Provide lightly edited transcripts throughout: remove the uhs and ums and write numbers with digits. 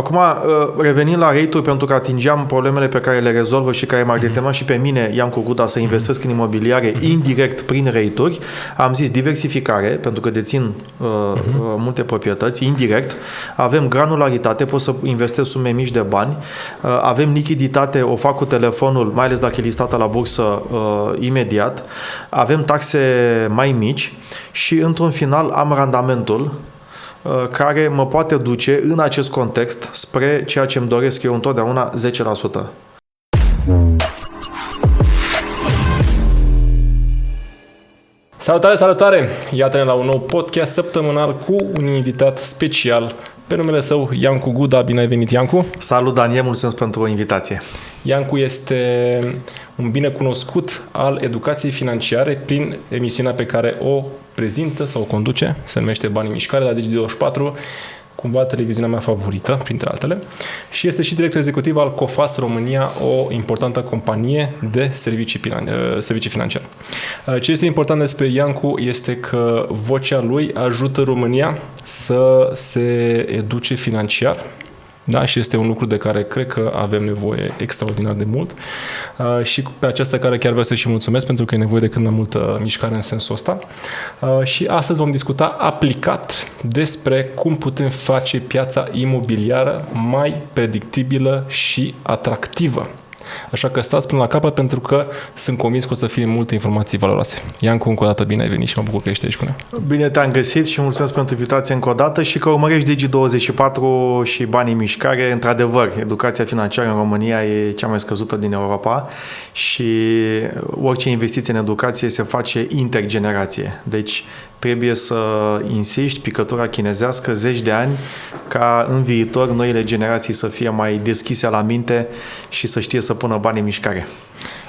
Acum, revenind la rate-uri, pentru că atingeam problemele pe care le rezolvă și care m-ar determina și pe mine, Iancu Guda, să investesc în imobiliare indirect prin rate-uri, am zis diversificare, pentru că dețin multe proprietăți, indirect, avem granularitate, pot să investesc sume mici de bani, avem lichiditate, o fac cu telefonul, mai ales dacă e listată la bursă, imediat, avem taxe mai mici și, într-un final, am randamentul care mă poate duce în acest context spre ceea ce îmi doresc eu întotdeauna, 10%. Salutare, salutare! Iată-ne la un nou podcast săptămânal cu un invitat special pe numele său Iancu Guda. Bine ai venit, Iancu! Salut, Daniel, mulțumesc pentru invitație! Iancu este un bine cunoscut al educației financiare prin emisiunea pe care o prezintă sau o conduce, se numește Bani în Mișcare, la Digi24, cumva televiziunea mea favorită, printre altele, și este și director executiv al COFAS România, o importantă companie de servicii financiare. Ce este important despre Iancu este că vocea lui ajută România să se educe financiar. Da, și este un lucru de care cred că avem nevoie extraordinar de mult și pe această care chiar vreau să-și mulțumesc pentru că e nevoie de cât mai multă mișcare în sensul ăsta. Și astăzi vom discuta aplicat despre cum putem face piața imobiliară mai predictibilă și atractivă. Așa că stați până la capăt pentru că sunt convins că o să fie multe informații valoroase. Iancu, încă o dată bine ai venit și mă bucur că ești aici cu noi. Bine te-am găsit și mulțumesc pentru invitație încă o dată și că urmărești Digi24 și Banii în Mișcare. Într-adevăr, educația financiară în România e cea mai scăzută din Europa și orice investiție în educație se face intergenerație. Deci trebuie să insiști, picătura chinezească, zeci de ani, ca în viitor noile generații să fie mai deschise la minte și să știe să pună bani în mișcare.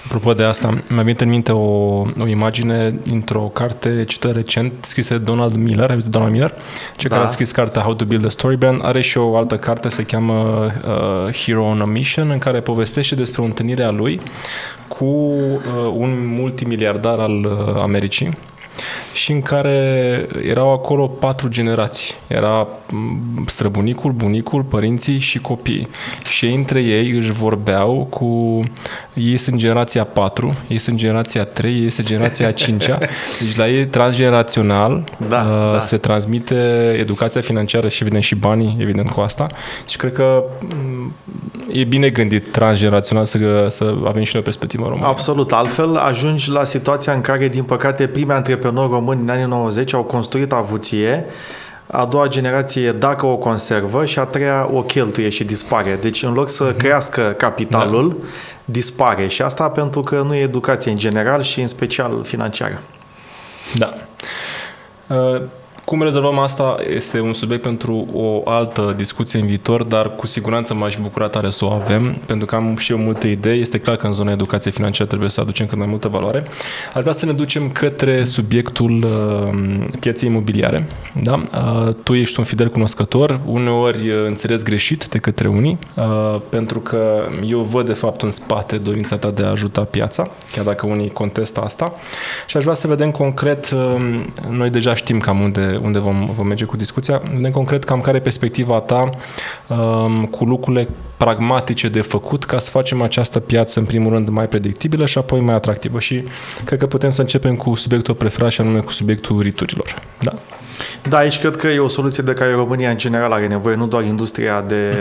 Apropo de asta, mi-a venit în minte o imagine dintr-o carte citită recent, scrisă de Donald Miller, ai văzut Donald Miller? Care a scris cartea How to Build a Story Brand. Are și o altă carte, se cheamă Hero on a Mission, în care povestește despre o întâlnire a lui cu un multimiliardar al Americii, și în care erau acolo 4 generații. Era străbunicul, bunicul, părinții și copiii. Și între ei își vorbeau cu... Ei sunt generația 4, ei sunt generația 3, ei sunt generația 5-a. Deci la ei transgenerațional se transmite educația financiară și evident și banii, evident cu asta. Și cred că e bine gândit transgenerațional să avem și noi o perspectivă în România. Absolut. Altfel ajungi la situația în care, din păcate, primii antreprenori români în anii 90 au construit avuție, a doua generație dacă o conservă și a treia o cheltuie și dispare. Deci în loc să crească capitalul, dispare. Și asta pentru că nu e educație în general și în special financiară. Da. Cum rezolvăm asta este un subiect pentru o altă discuție în viitor, dar cu siguranță m-aș bucura tare să o avem, pentru că am și eu multe idei. Este clar că în zona educației financiare trebuie să aducem cât mai multă valoare. Ar vrea să ne ducem către subiectul pieței imobiliare. Da? Tu ești un fidel cunoscător, uneori înțeles greșit de către unii, pentru că eu văd de fapt în spate dorința ta de a ajuta piața, chiar dacă unii contestă asta. Și aș vrea să vedem concret, noi deja știm cam unde vom merge cu discuția. Vedem concret cam care e perspectiva ta cu lucrurile pragmatice de făcut ca să facem această piață în primul rând mai predictibilă și apoi mai atractivă. Și cred că putem să începem cu subiectul preferat și anume cu subiectul REIT-urilor. Da? Da, aici cred că e o soluție de care România în general are nevoie, nu doar industria de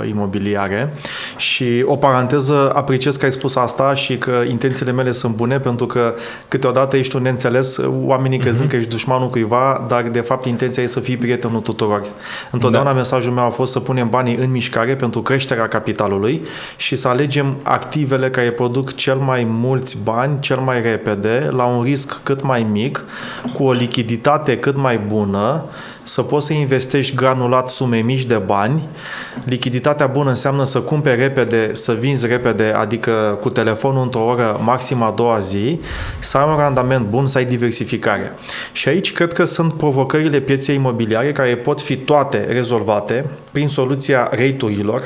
imobiliare. Și o paranteză, apreciez că ai spus asta și că intențiile mele sunt bune, pentru că câteodată ești un neînțeles, oamenii crezând că ești dușmanul cuiva, dar de fapt intenția e să fii prietenul tuturor. Întotdeauna mesajul meu a fost să punem banii în mișcare pentru creșterea capitalului și să alegem activele care produc cel mai mulți bani, cel mai repede, la un risc cât mai mic, cu o lichiditate cât mai bună, să poți să investești granulat sume mici de bani. Lichiditatea bună înseamnă să cumperi repede, să vinzi repede, adică cu telefonul într-o oră, maxim a doua zi, să ai un randament bun, să ai diversificare. Și aici cred că sunt provocările pieței imobiliare care pot fi toate rezolvate prin soluția rate-urilor,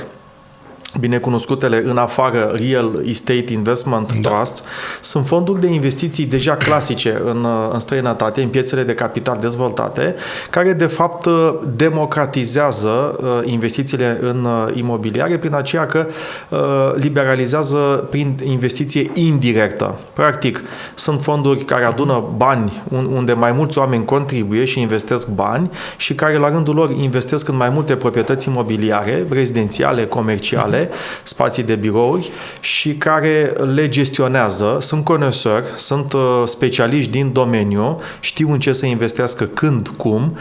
binecunoscutele în afară Real Estate Investment Trusts, sunt fonduri de investiții deja clasice în străinătate, în piețele de capital dezvoltate, care de fapt democratizează investițiile în imobiliare prin aceea că liberalizează prin investiție indirectă. Practic, sunt fonduri care adună bani unde mai mulți oameni contribuie și investesc bani și care la rândul lor investesc în mai multe proprietăți imobiliare, rezidențiale, comerciale, spații de birouri și care le gestionează, sunt conosori, sunt specialiști din domeniu, știu în ce să investească, când, cum,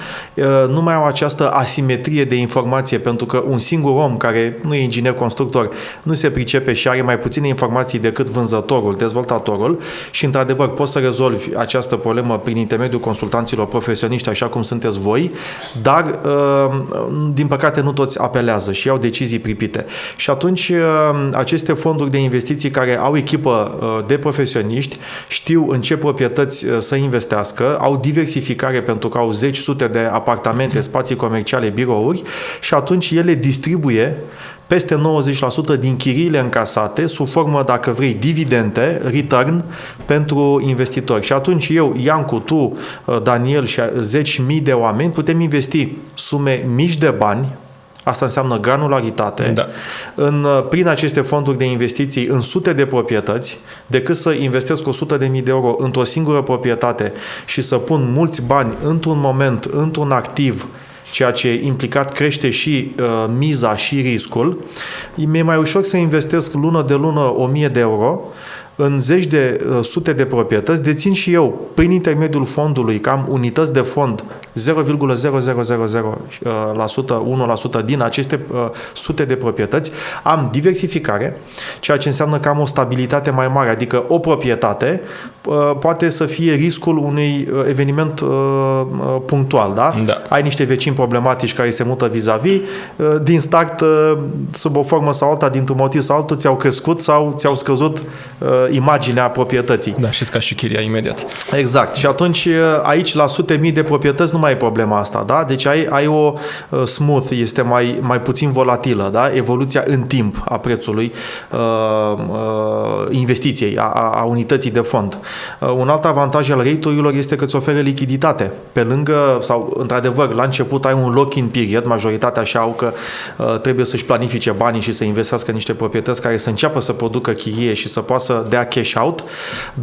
nu mai au această asimetrie de informație, pentru că un singur om care nu e inginer constructor nu se pricepe și are mai puține informații decât vânzătorul, dezvoltatorul și într-adevăr poți să rezolvi această problemă prin intermediul consultanților profesioniști, așa cum sunteți voi, dar din păcate nu toți apelează și iau decizii pripite. Și atunci aceste fonduri de investiții care au echipă de profesioniști știu în ce proprietăți să investească, au diversificare pentru că au zeci, sute de apartamente, spații comerciale, birouri și atunci ele distribuie peste 90% din chiriile încasate sub formă, dacă vrei, dividende, return pentru investitori. Și atunci eu, Iancu, tu, Daniel și zeci mii de oameni putem investi sume mici de bani. Asta înseamnă granularitate prin aceste fonduri de investiții în sute de proprietăți, decât să investesc 100.000 de euro într-o singură proprietate și să pun mulți bani într-un moment, într-un activ, ceea ce implicat crește și miza și riscul. Mi-e mai ușor să investesc lună de lună 1.000 de euro în zeci de sute de proprietăți, dețin și eu, prin intermediul fondului, că am unități de fond 0,0001% din aceste sute de proprietăți, am diversificare, ceea ce înseamnă că am o stabilitate mai mare, adică o proprietate poate să fie riscul unui eveniment punctual, da? Ai niște vecini problematici care se mută vis-a-vis, din start, sub o formă sau alta, dintr-un motiv sau altul, ți-au crescut sau ți-au scăzut imaginea proprietății. Da, și ca și chiria imediat. Exact. Și atunci aici la sute mii de proprietăți nu mai e problema asta, da? Deci ai o smooth, este mai puțin volatilă, da? Evoluția în timp a prețului investiției, a unității de fond. Un alt avantaj al rate-urilor este că îți oferă lichiditate. Pe lângă, sau într-adevăr, la început ai un lock-in period, majoritatea așa au că trebuie să-și planifice banii și să investească în niște proprietăți care să înceapă să producă chirie și să poată să dea cash out,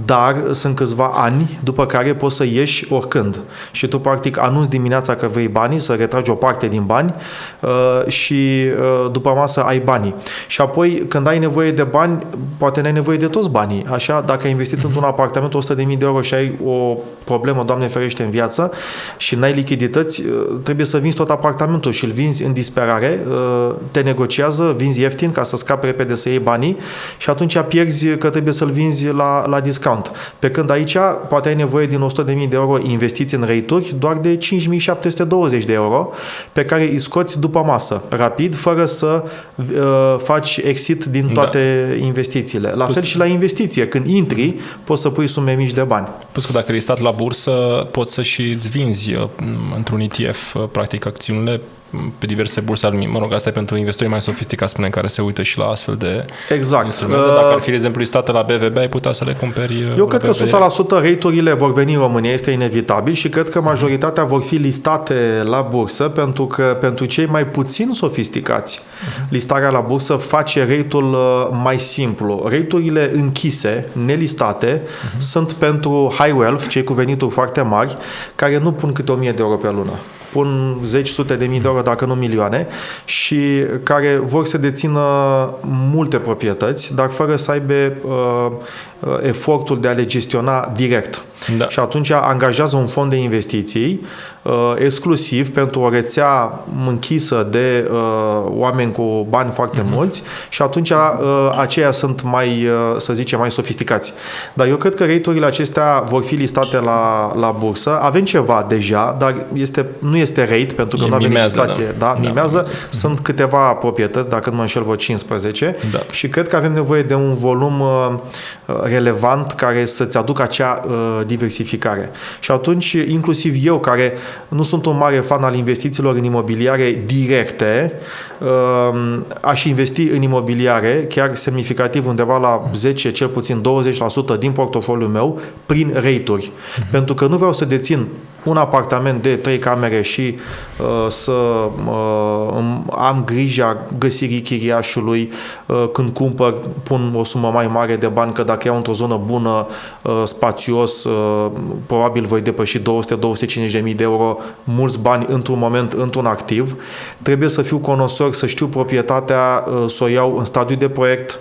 dar sunt câțiva ani după care poți să ieși oricând. Și tu practic anunți dimineața că vrei banii, să retragi o parte din bani și după masă ai banii. Și apoi când ai nevoie de bani, poate n-ai nevoie de toți banii. Așa, dacă ai investit într-un apartament 100.000 de euro și ai o problemă, Doamne ferește, în viață și n-ai lichidități, trebuie să vinzi tot apartamentul și îl vinzi în disperare, te negociază, vinzi ieftin ca să scapi repede să iei banii și atunci pierzi că trebuie să-l vinzi la discount. Pe când aici poate ai nevoie din 100.000 de euro investiți în rate-uri doar de 5.720 de euro pe care îi scoți după masă, rapid, fără să faci exit din toate investițiile. La fel și la investiție. Când intri, poți să pui sume mici de bani. Plus că dacă ai listat la bursă, poți să și îți vinzi într-un ETF, practic, acțiunile pe diverse burse al lumii. Mă rog, asta e pentru investitori mai sofisticați, spunem, care se uită și la astfel de instrumente. Dacă ar fi, de exemplu, listate la BVB, ai putea să le cumperi. Eu cred că 100% rate-urile vor veni în România, este inevitabil și cred că majoritatea vor fi listate la bursă pentru că pentru cei mai puțin sofisticați, listarea la bursă face rate-ul mai simplu. Rate-urile închise, nelistate, sunt pentru high wealth, cei cu venituri foarte mari, care nu pun câte 1.000 de euro pe lună. Pun zeci, sute de mii de euro, dacă nu milioane, și care vor să dețină multe proprietăți, dar fără să aibă efortul de a le gestiona direct. Da. Și atunci angajează un fond de investiții exclusiv pentru o rețea închisă de oameni cu bani foarte mulți și atunci aceia sunt mai, să zicem, mai sofisticați. Dar eu cred că rate-urile acestea vor fi listate la bursă. Avem ceva deja, dar nu este rate, pentru că nu avem legislație. Da? Mimează. Sunt câteva proprietăți, dacă nu mă înșel, vreo 15 și cred că avem nevoie de un volum relevant care să-ți aducă acea diversificare. Și atunci, inclusiv eu, care nu sunt un mare fan al investițiilor în imobiliare directe, aș investi în imobiliare, chiar semnificativ, undeva la 10, cel puțin 20% din portofoliul meu, prin rate-uri. Pentru că nu vreau să dețin un apartament de 3 camere și să am grija găsirii chiriașului când cumpăr, pun o sumă mai mare de bani, că dacă iau într-o zonă bună, spațios, probabil voi depăși 200-250.000 de euro, mulți bani într-un moment, într-un activ. Trebuie să fiu conosor, să știu proprietatea, să o iau în stadiu de proiect.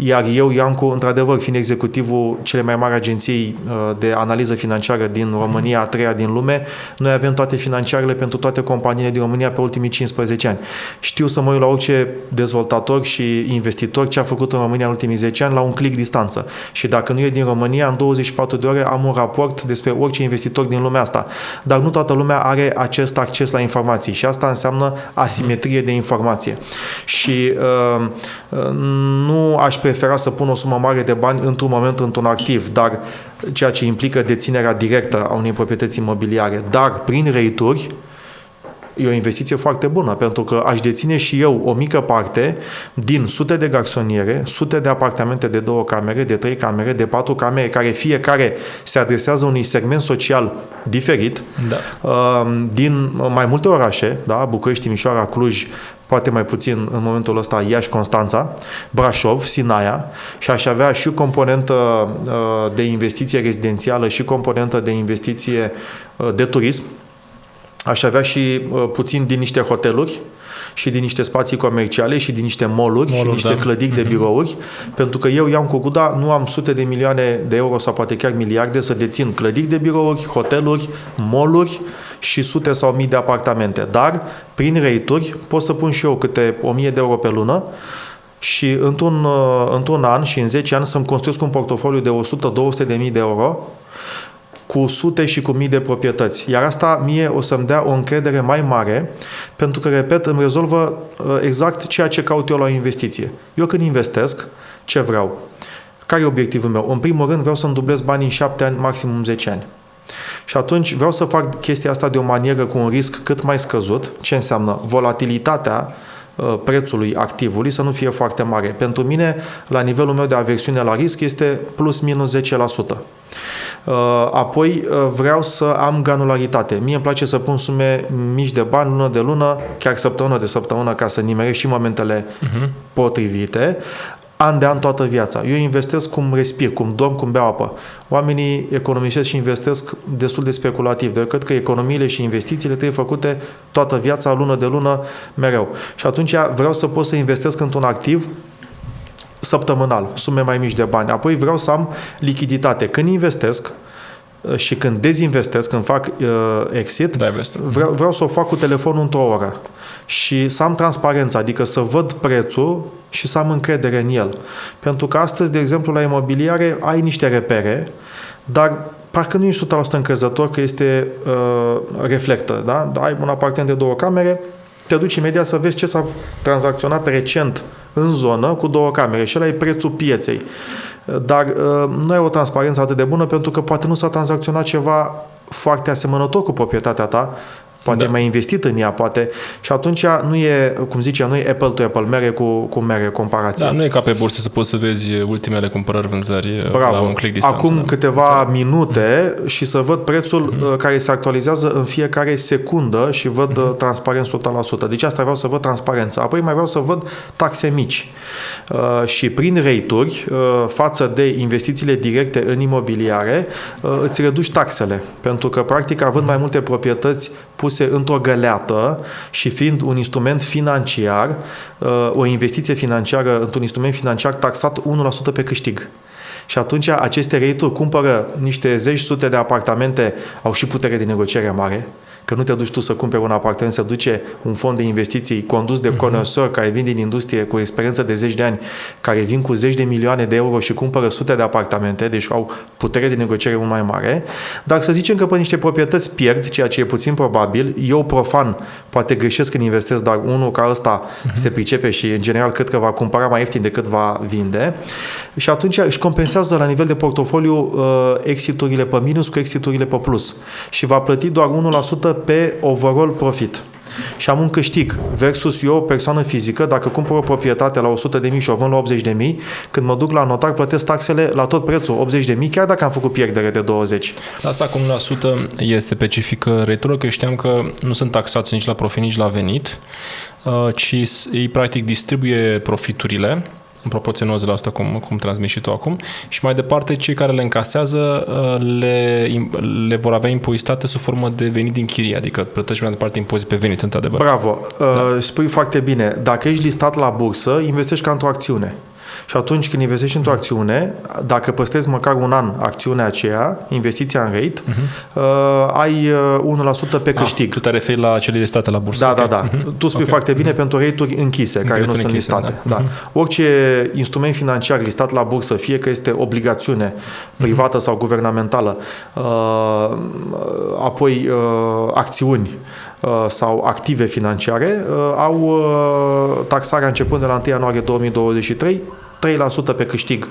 Iar eu, Iancu, într-adevăr, fiind executivul cele mai mari agenții de analiză financiară din România, a treia din lume, noi avem toate financiarele pentru toate companiile din România pe ultimii 15 ani. Știu să mă uit la orice dezvoltator și investitor ce a făcut în România în ultimii 10 ani la un click distanță. Și dacă nu e din România, în 24 de ore am un raport despre orice investitor din lumea asta. Dar nu toată lumea are acest acces la informații și asta înseamnă asimetrie de informație. Și nu aș prefera să pun o sumă mare de bani într-un moment într-un activ, dar ceea ce implică deținerea directă a unei proprietăți imobiliare. Dar prin rate-uri e o investiție foarte bună, pentru că aș deține și eu o mică parte din sute de garsoniere, sute de apartamente de 2 camere, de 3 camere, de 4 camere, care fiecare se adresează unui segment social diferit, din mai multe orașe, da? București, Timișoara, Cluj, poate mai puțin în momentul ăsta Iași, Constanța, Brașov, Sinaia, și aș avea și o componentă de investiție rezidențială și componentă de investiție de turism. Aș avea și puțin din niște hoteluri și din niște spații comerciale și din niște mall-uri și niște clădiri de birouri, pentru că eu, Iancu Guda, nu am sute de milioane de euro sau poate chiar miliarde să dețin clădiri de birouri, hoteluri, mall-uri și sute sau mii de apartamente. Dar, prin rate-uri, pot să pun și eu câte 1000 de euro pe lună și într-un an și în 10 ani să-mi construiesc un portofoliu de 100-200 de mii de euro cu sute și cu mii de proprietăți. Iar asta mie o să-mi dea o încredere mai mare, pentru că, repet, îmi rezolvă exact ceea ce caut eu la o investiție. Eu când investesc, ce vreau? Care e obiectivul meu? În primul rând vreau să-mi dublez banii în 7 ani, maximum 10 ani. Și atunci vreau să fac chestia asta de o manieră cu un risc cât mai scăzut. Ce înseamnă? Volatilitatea prețului activului să nu fie foarte mare. Pentru mine, la nivelul meu de aversiune la risc, este plus minus 10%. Apoi vreau să am granularitate. Mie îmi place să pun sume mici de bani, lună de lună, chiar săptămână de săptămână, ca să nimeresc și momentele potrivite, an de an toată viața. Eu investesc cum respir, cum dorm, cum beau apă. Oamenii economisesc și investesc destul de speculativ. Dar cred că economiile și investițiile trebuie făcute toată viața, lună de lună, mereu. Și atunci vreau să pot să investesc într-un activ săptămânal, sume mai mici de bani. Apoi vreau să am lichiditate. Când investesc și când dezinvestesc, când fac exit, vreau să o fac cu telefonul într-o oră. Și să am transparență, adică să văd prețul și să am încredere în el. Pentru că astăzi, de exemplu, la imobiliare ai niște repere, dar parcă nu ești 100% încrezător că reflectă. Da? Ai un apartament de 2 camere, te duci imediat să vezi ce s-a tranzacționat recent în zonă cu 2 camere și ăla e prețul pieței. Dar nu ai o transparență atât de bună pentru că poate nu s-a tranzacționat ceva foarte asemănător cu proprietatea ta, poate mai investit în ea, poate. Și atunci nu e, cum zice, nu e apple to apple, mere cu mere, comparație. Da, nu e ca pe bursă să poți să vezi ultimele cumpărări-vânzări la un click distanță. Acum câteva minute și să văd prețul care se actualizează în fiecare secundă și văd transparent 100%. Deci asta vreau să văd transparență. Apoi mai vreau să văd taxe mici. Și prin rate-uri, față de investițiile directe în imobiliare, îți reduci taxele. Pentru că, practic, având mai multe proprietăți puse într-o găleată și fiind un instrument financiar, o investiție financiară într-un instrument financiar taxat 1% pe câștig. Și atunci aceste rate-uri cumpără niște zeci, sute de apartamente, au și putere de negociere mare, că nu te duci tu să cumperi un apartament, se duce un fond de investiții condus de conosori care vin din industrie cu experiență de 10 de ani, care vin cu zeci de milioane de euro și cumpără sute de apartamente, deci au putere de negociere mult mai mare. Dar să zicem că pe niște proprietăți pierd, ceea ce e puțin probabil. Eu, profan, poate greșesc când investesc, dar unul ca ăsta se pricepe și, în general, cred că va cumpăra mai ieftin decât va vinde. Și atunci își compensează la nivel de portofoliu exiturile pe minus cu exiturile pe plus. Și va plăti doar 1% pe overall profit. Și am un câștig versus eu, o persoană fizică, dacă cumpăr o proprietate la 100.000 și o vând la 80.000, când mă duc la notar, plătesc taxele la tot prețul, 80.000, chiar dacă am făcut pierdere de 20. Asta cu 1% este specifică rate-ului, că știam că nu sunt taxați nici la profit, nici la venit, ci ei practic distribuie profiturile în proporție 90%, cum transmiți și tu acum, și mai departe cei care le încasează le vor avea impozitate sub formă de venit din chirie, adică plătești mai departe impozit pe venit, într-adevăr. Bravo! Spui foarte bine. Dacă ești listat la bursă, investești ca într-o acțiune. Și atunci când investești într-o acțiune, dacă păstrezi măcar un an acțiunea aceea, investiția în rate, ai 1% pe câștig. Tu te referi la cele listate la bursă. Da. Tu spui foarte bine pentru rate-uri închise, care nu sunt listate. Da. Orice instrument financiar listat la bursă, fie că este obligațiune privată sau guvernamentală, apoi acțiuni sau active financiare, au taxarea începând de la 1 ianuarie 2023, 3% pe câștig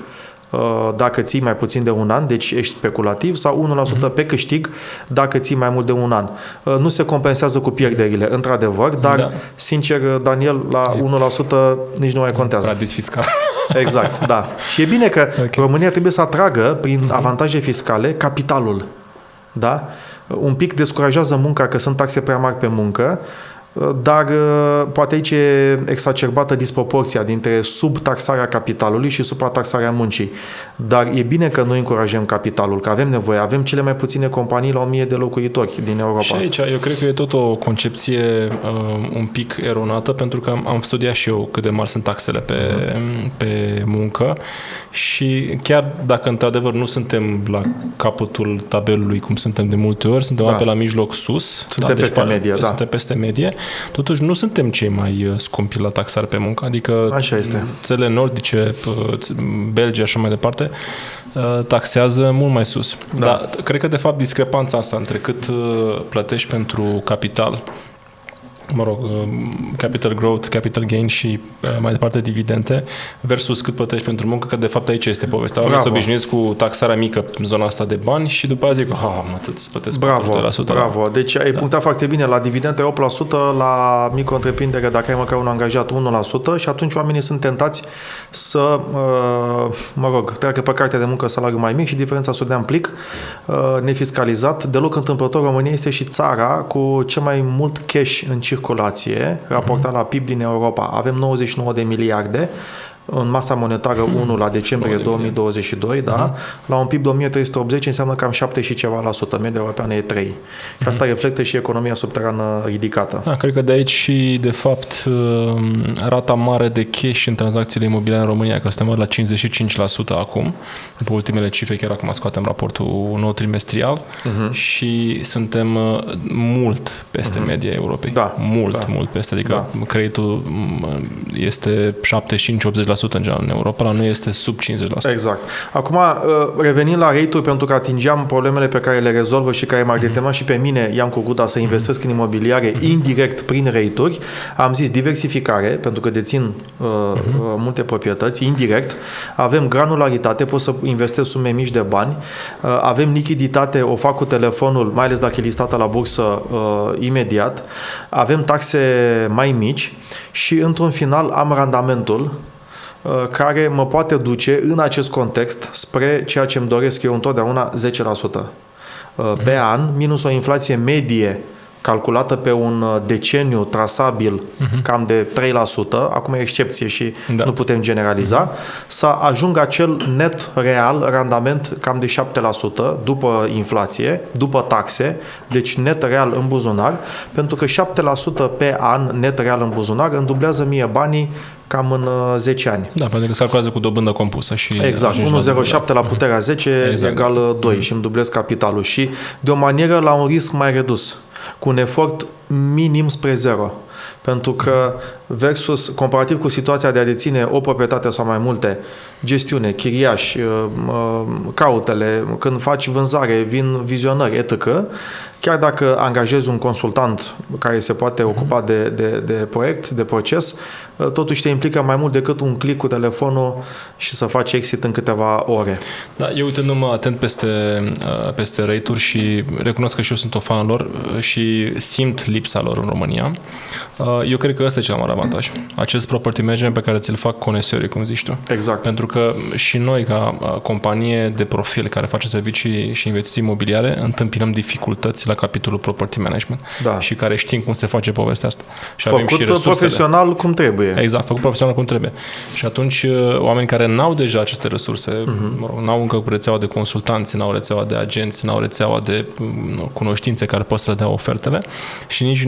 dacă ții mai puțin de un an, deci ești speculativ, sau 1% pe câștig dacă ții mai mult de un an. Nu se compensează cu pierderile, într-adevăr, dar, sincer, Daniel, la 1% nici nu mai contează. Paradis fiscal. Exact, da. Și e bine că România trebuie să atragă, prin avantaje fiscale, capitalul. Da? Un pic descurajează munca, că sunt taxe prea mari pe muncă, dar poate aici e exacerbată disproporția dintre subtaxarea capitalului și suprataxarea muncii. Dar e bine că noi încurajăm capitalul, că avem nevoie. Avem cele mai puține companii la 1000 de locuitori din Europa. Și aici eu cred că e tot o concepție un pic eronată, pentru că am studiat și eu cât de mari sunt taxele pe muncă și chiar dacă într-adevăr nu suntem la capătul tabelului cum suntem de multe ori, suntem pe la mijloc sus. Suntem peste medie, da. Suntem peste medie. Totuși nu suntem cei mai scumpi la taxare pe muncă, adică țările nordice, Belgia și așa mai departe, taxează mult mai sus. Da. Dar cred că de fapt discrepanța asta între cât plătești pentru capital, capital growth, capital gain și mai departe dividende versus cât plătești pentru muncă, că de fapt aici este povestea. Oamenii se obișnuiți cu taxarea mică în zona asta de bani și după aia zic, îți plătesc 42%. Bravo. Deci ai punctat foarte bine. La dividende 8%, la micro-întreprindere, dacă ai măcar un angajat, 1% și atunci oamenii sunt tentați să, treacă pe cartea de muncă salariul mai mic și diferența să o dea în plic, nefiscalizat. Deloc întâmplător, România este și țara cu cel mai mult cash în circulație, raportat la PIB din Europa. Avem 99 de miliarde în masa monetară 1 la decembrie 2022, da? La un PIB de 1380 înseamnă cam 7 și ceva la sută. Media europeană e 3. Și asta reflectă și economia subterană ridicată. Da, cred că de aici și, de fapt, rata mare de cash în tranzacțiile imobiliare în România, că suntem la 55% acum, după ultimele cifre, chiar acum scoatem raportul nou trimestrial și suntem mult peste media Europei. Da. Mult peste. Adică creditul este 75-80% în general în Europa, la noi este sub 50%. Exact. Acum, revenind la rate-uri, pentru că atingeam problemele pe care le rezolvă și care m-ar determina și pe mine, i-am cu Guda să investesc în imobiliare indirect prin rate-uri, am zis diversificare, pentru că dețin multe proprietăți, indirect, avem granularitate, pot să investesc sume mici de bani, avem lichiditate, o fac cu telefonul, mai ales dacă e listată la bursă imediat, avem taxe mai mici și, într-un final, am randamentul care mă poate duce în acest context spre ceea ce îmi doresc eu întotdeauna, 10% pe an, minus o inflație medie calculată pe un deceniu trasabil cam de 3%, acum e excepție și nu putem generaliza, să ajungă acel net real, randament cam de 7% după inflație, după taxe, deci net real în buzunar, pentru că 7% pe an net real în buzunar îmi dublează mie banii cam în 10 ani. Da, pentru că se calculează cu dobândă compusă. Și exact, 1,07 la puterea 10 egal 2 și îmi dublez capitalul și de o manieră la un risc mai redus, cu un efort minim spre zero. Pentru că comparativ cu situația de a deține o proprietate sau mai multe, gestiune, chiriași, cautele, când faci vânzare, vin vizionări, etc., chiar dacă angajezi un consultant care se poate ocupa de proiect, de proces, totuși te implică mai mult decât un click cu telefonul și să faci exit în câteva ore. Da, eu uitându-mă atent peste rate-uri și recunosc că și eu sunt o fan lor și simt lipsa lor în România, eu cred că ăsta e cel mai mare avantaj. Acest property management pe care ți-l fac conesiorii, cum zici tu. Exact. Pentru că și noi, ca companie de profil care face servicii și investiții imobiliare, întâmpinăm dificultăți la capitolul property management. Da. Și care știm cum se face povestea asta. Și făcut avem și resursele. Profesional cum trebuie. Exact, făcut profesional cum trebuie. Și atunci oameni care n-au deja aceste resurse, mă rog, n-au încă rețeaua de consultanți, n-au rețeaua de agenți, n-au rețeaua de cunoștințe care pot să le dea ofertele și nici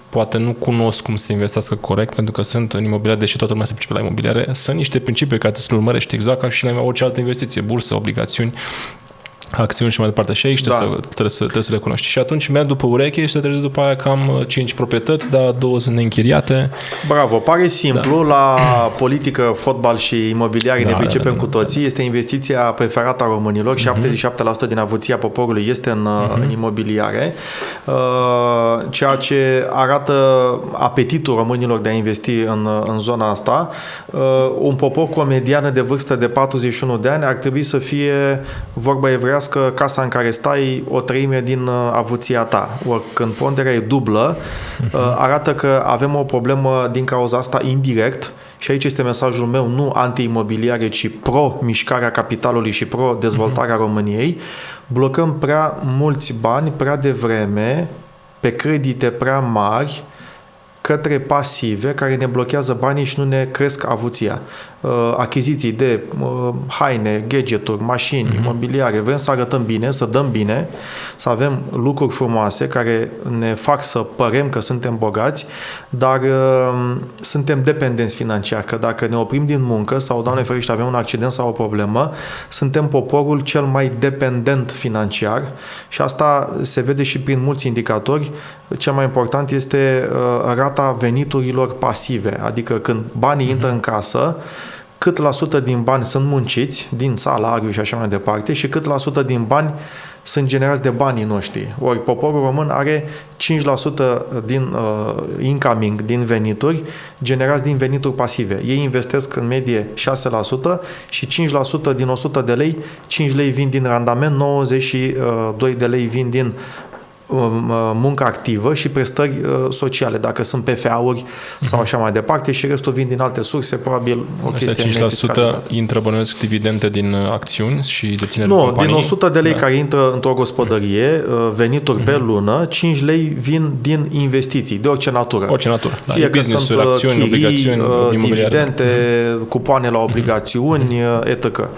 poate nu cunosc cum să investească corect, pentru că sunt în imobiliare, deși toată lumea se pricepe la imobiliare, sunt niște principii care trebuie să le urmărești exact ca și la orice altă investiție, bursă, obligațiuni, acțiuni și mai departe. Și aici trebuie să le cunoști. Și atunci merg după ureche și te trezi după aia cam 5 proprietăți, dar 2 sunt neînchiriate. Bravo, pare simplu, la politică, fotbal și imobiliare ne pricepem cu toții. Este investiția preferată a românilor, 77% din avuția poporului este în imobiliare, ceea ce arată apetitul românilor de a investi în zona asta. Un popor cu o mediană de vârstă de 41 de ani ar trebui să fie, vorba evreiască, casa în care stai o treime din avuția ta. Ori când ponderea e dublă, arată că avem o problemă din cauza asta indirect și aici este mesajul meu, nu anti-imobiliare, ci pro-mișcarea capitalului și pro-dezvoltarea României. Blocăm prea mulți bani prea devreme pe credite prea mari către pasive care ne blochează banii și nu ne cresc avuția. Achiziții de haine, gadgeturi, mașini, imobiliare. Vrem să arătăm bine, să dăm bine, să avem lucruri frumoase care ne fac să părem că suntem bogați, dar suntem dependenți financiar, că dacă ne oprim din muncă sau, Doamne ferește, avem un accident sau o problemă, suntem poporul cel mai dependent financiar și asta se vede și prin mulți indicatori. Cel mai important este rata veniturilor pasive, adică când banii intră în casă, cât la sută din bani sunt munciți, din salariu și așa mai departe, și cât la sută din bani sunt generați de banii noștri. Ori poporul român are 5% din incoming, din venituri, generați din venituri pasive. Ei investesc în medie 6% și 5% din 100 de lei, 5 lei vin din randament, 92 de lei vin din muncă activă și prestări sociale, dacă sunt PFA-uri sau așa mai departe, și restul vin din alte surse, probabil o chestie 5% intră, bănuiesc, dividende din acțiuni și dețineri de companii? companii? Din 100 de lei care intră într-o gospodărie, venituri pe lună, 5 lei vin din investiții, de orice natură. Orice natură. Fie că business-uri, sunt acțiuni, chirii, obligațiuni, dividende, cupoane la obligațiuni, etc.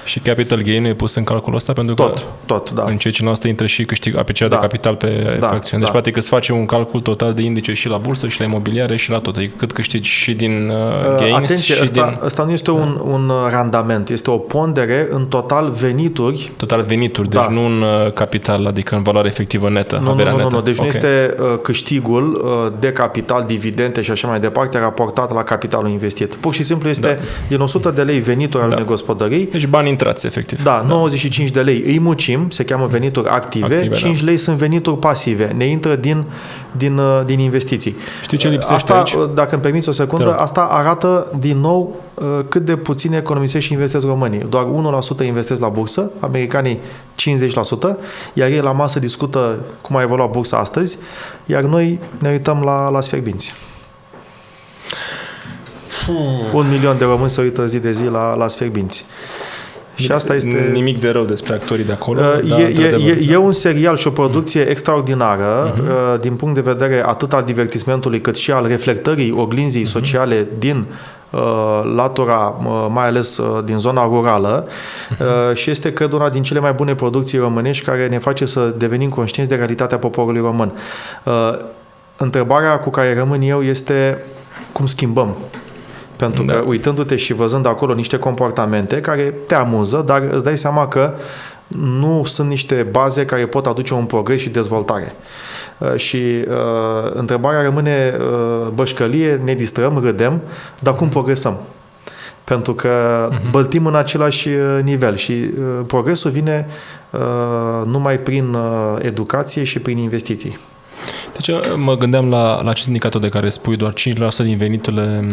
Și capital gain e pus în calculul ăsta? Pentru că tot, da. în ceea ce noastră intră și apreciat de capital pe acțiuni. Deci, poate că îți face un calcul total de indice și la bursă, și la imobiliare, și la tot. Adică cât câștigi și din gains. Atenție, și ăsta nu este un randament, este o pondere în total venituri. Total venituri, deci nu în capital, adică în valoare efectivă netă. Nu. Deci nu este câștigul de capital, dividende și așa mai departe, raportat la capitalul investit. Pur și simplu este din 100 de lei venituri al unei gospodării. Deci bani intrați, efectiv. 95 de lei îi mucim, se cheamă venituri active, 5 lei sunt venituri pasive, ne intră din investiții. Știi ce lipsește asta, aici? Dacă îmi permiți o secundă, asta arată din nou cât de puțin economisesc și investesc românii. Doar 1% investesc la bursă, americanii 50%, iar ei la masă discută cum a evoluat bursa astăzi, iar noi ne uităm la sfierbinți. 1 milion de români se uită zi de zi la sfierbinți. Și asta este... Nimic de rău despre actorii de acolo. E un serial și o producție extraordinară din punct de vedere atât al divertismentului cât și al reflectării oglinzii sociale din latura, mai ales din zona rurală, și este, cred, una din cele mai bune producții românești care ne face să devenim conștienți de realitatea poporului român. Întrebarea cu care rămân eu este cum schimbăm. Pentru că uitându-te și văzând acolo niște comportamente care te amuză, dar îți dai seama că nu sunt niște baze care pot aduce un progres și dezvoltare. Și întrebarea rămâne bășcălie, ne distrăm, râdem, dar cum progresăm? Pentru că băltim în același nivel și progresul vine numai prin educație și prin investiții. Deci mă gândeam la acest indicator de care spui, doar 5% din veniturile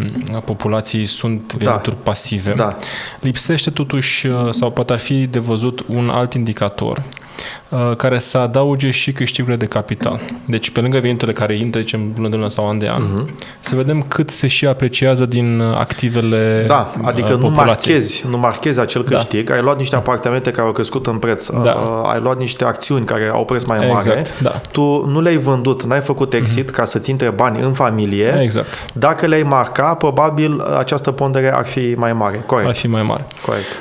populației sunt venituri pasive. Da. Lipsește totuși, sau poate ar fi de văzut un alt indicator care să adauge și câștigurile de capital. Deci, pe lângă veniturile care intră, zicem, lună de lună sau an de an, să vedem cât se și apreciază din activele adică populației. nu marchezi acel câștig, ai luat niște apartamente care au crescut în preț, ai luat niște acțiuni care au preț mai mare, tu nu le-ai vândut, n-ai făcut exit ca să-ți intre bani în familie. Exact. Dacă le-ai marca, probabil această pondere ar fi mai mare. Corect. Ar fi mai mare. Corect.